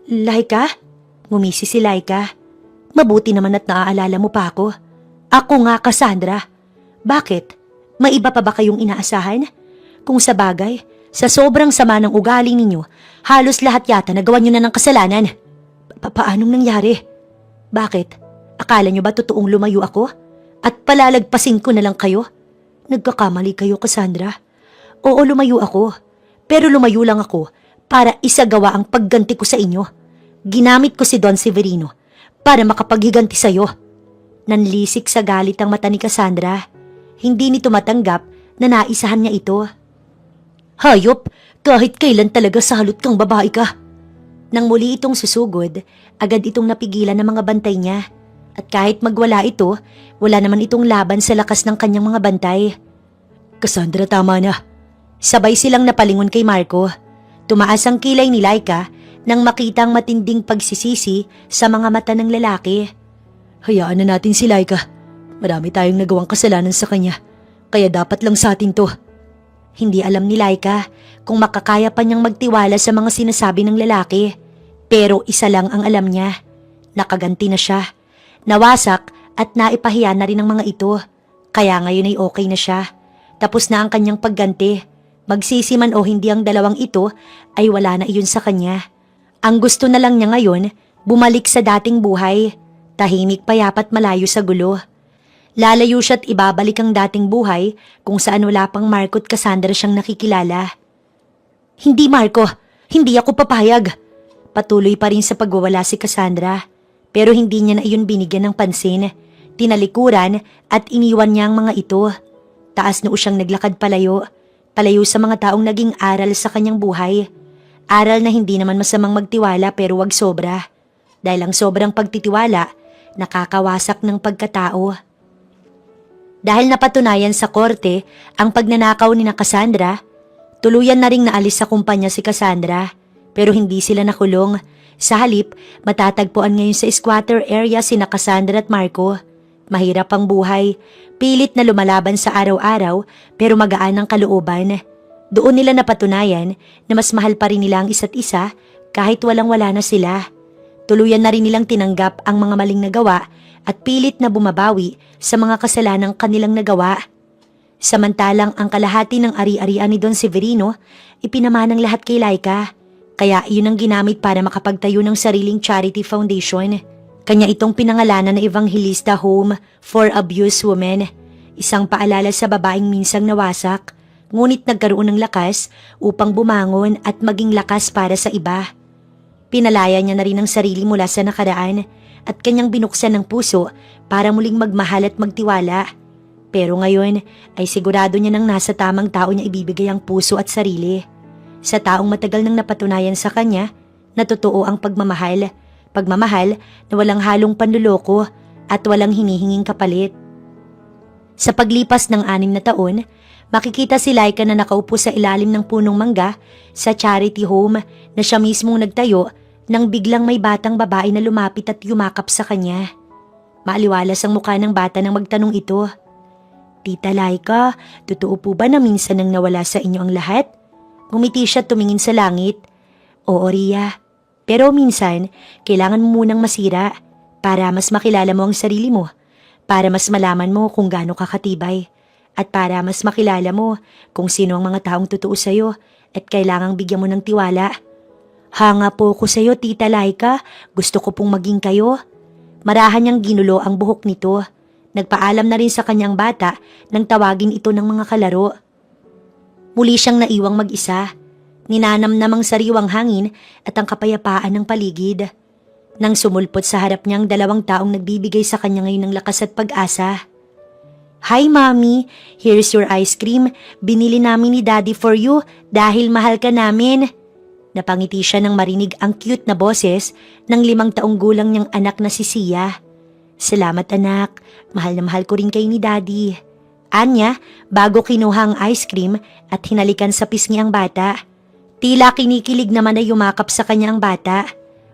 Laika? Ngumisi si Laika. Mabuti naman at naaalala mo pa ako. Ako nga, Cassandra. Bakit? May iba pa ba kayong inaasahan? Kung sa bagay, sa sobrang sama ng ugali ninyo, halos lahat yata nagawa nyo na ng kasalanan. Paanong nangyari? Bakit? Akala nyo ba totoong lumayo ako? At palalagpasin ko na lang kayo? Nagkakamali kayo, Cassandra. Oo, lumayo ako. Pero lumayo lang ako para isagawa ang pagganti ko sa inyo. Ginamit ko si Don Severino para makapaghiganti sa'yo. Nanlisik sa galit ang mata ni Cassandra. Hindi nito matanggap na naisahan niya ito. Hayop, kahit kailan talaga sa halot kang babae ka. Nang muli itong susugod, agad itong napigilan ng mga bantay niya. At kahit magwala ito, wala naman itong laban sa lakas ng kanyang mga bantay. Cassandra, tama na. Sabay silang napalingon kay Marco. Tumaas ang kilay ni Laika nang makita ang matinding pagsisisi sa mga mata ng lalaki. Hayaan na natin si Laika. Marami tayong nagawang kasalanan sa kanya, kaya dapat lang sa atin to. Hindi alam ni Laika kung makakaya pa niyang magtiwala sa mga sinasabi ng lalaki. Pero isa lang ang alam niya. Nakaganti na siya. Nawasak at naipahiya na rin ang mga ito. Kaya ngayon ay okay na siya. Tapos na ang kanyang pagganti. Magsisi man o hindi ang dalawang ito ay wala na iyon sa kanya. Ang gusto na lang niya ngayon, bumalik sa dating buhay. Tahimik, payapat, malayo sa gulo. Lalayo siya't ibabalik ang dating buhay kung saan wala pang Marco at Cassandra siyang nakikilala. Hindi, Marco. Hindi ako papayag. Patuloy pa rin sa pagwawala si Cassandra. Pero hindi niya na iyon binigyan ng pansin. Tinalikuran at iniwan niya ang mga ito. Taas noo siyang naglakad palayo. Palayo sa mga taong naging aral sa kanyang buhay. Aral na hindi naman masamang magtiwala pero wag sobra. Dahil ang sobrang pagtitiwala, nakakawasak ng pagkatao. Dahil napatunayan sa korte ang pagnanakaw ni Cassandra, tuluyan na ring naalis sa kumpanya si Cassandra. Pero hindi sila nakulong. Sa halip, matatagpuan ngayon sa squatter area sina Cassandra at Marco. Mahirap ang buhay, pilit na lumalaban sa araw-araw pero magaan ang kalooban. Doon nila napatunayan na mas mahal pa rin nila ang isa't isa kahit walang-wala na sila. Tuluyan na rin nilang tinanggap ang mga maling nagawa at pilit na bumabawi sa mga kasalanang kanilang nagawa. Samantalang ang kalahati ng ari-arian ni Don Severino, ipinamanang lahat kay Laika. Kaya iyon ang ginamit para makapagtayo ng sariling charity foundation. Kanya itong pinangalanan na Evangelista Home for Abused Women. Isang paalala sa babaeng minsang nawasak, ngunit nagkaroon ng lakas upang bumangon at maging lakas para sa iba. Pinalaya niya na rin ang sarili mula sa nakaraan at kanyang binuksan ng puso para muling magmahal at magtiwala. Pero ngayon ay sigurado niya nang nasa tamang tao niya ibibigay ang puso at sarili. Sa taong matagal nang napatunayan sa kanya na totoo ang pagmamahal. Pagmamahal na walang halong panluloko at walang hinihinging kapalit. Sa paglipas ng 6 na taon, makikita si Laika na nakaupo sa ilalim ng punong mangga sa charity home na siya mismong nagtayo nang biglang may batang babae na lumapit at yumakap sa kanya. Maaliwalas ang mukha ng bata nang magtanong ito. Tita Laika, totoo po ba na minsan nang nawala sa inyo ang lahat? Ngumiti siya tumingin sa langit. Oo, Ria. Pero minsan, kailangan mo munang masira para mas makilala mo ang sarili mo, para mas malaman mo kung gaano ka katibay, at para mas makilala mo kung sino ang mga taong totoo sa'yo at kailangang bigyan mo ng tiwala. Hanga po ko sa'yo, Tita Laika. Gusto ko pong maging kayo. Marahan niyang ginulo ang buhok nito. Nagpaalam na rin sa kanyang bata nang tawagin ito ng mga kalaro. Muli siyang naiwang mag-isa. Ninanamnamang sariwang hangin at ang kapayapaan ng paligid. Nang sumulpot sa harap niya ang 2 taong nagbibigay sa kanya ngayon ng lakas at pag-asa. Hi, Mommy. Here's your ice cream. Binili namin ni Daddy for you dahil mahal ka namin. Napangiti siya nang marinig ang cute na boses ng 5 taong gulang niyang anak na si Sia. Salamat anak, mahal na mahal ko rin kayo ni Daddy. Anya, bago kinuha ang ice cream at hinalikan sa pisngi ang bata. Tila kinikilig naman na yumakap sa kanya ang bata.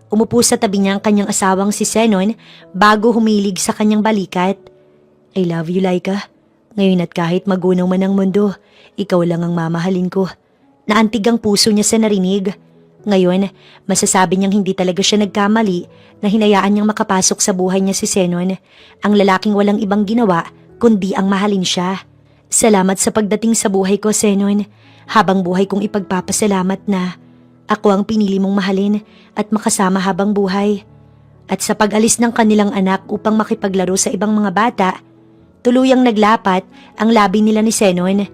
Umupo sa tabi niya ang kanyang asawang si Zenon bago humilig sa kanyang balikat. I love you, Laika. Ngayon at kahit magunaw man ang mundo, ikaw lang ang mamahalin ko. Naantig ang puso niya sa narinig. Ngayon, masasabi niyang hindi talaga siya nagkamali na hinayaan niyang makapasok sa buhay niya si Zenon, ang lalaking walang ibang ginawa kundi ang mahalin siya. Salamat sa pagdating sa buhay ko, Zenon. Habang buhay kong ipagpapasalamat na ako ang pinili mong mahalin at makasama habang buhay. At sa pag-alis ng kanilang anak upang makipaglaro sa ibang mga bata, tuluyang naglapat ang labi nila ni Zenon.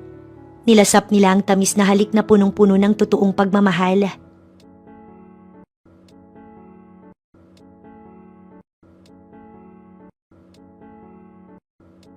Nilasap nila ang tamis na halik na punong-puno ng totoong pagmamahal.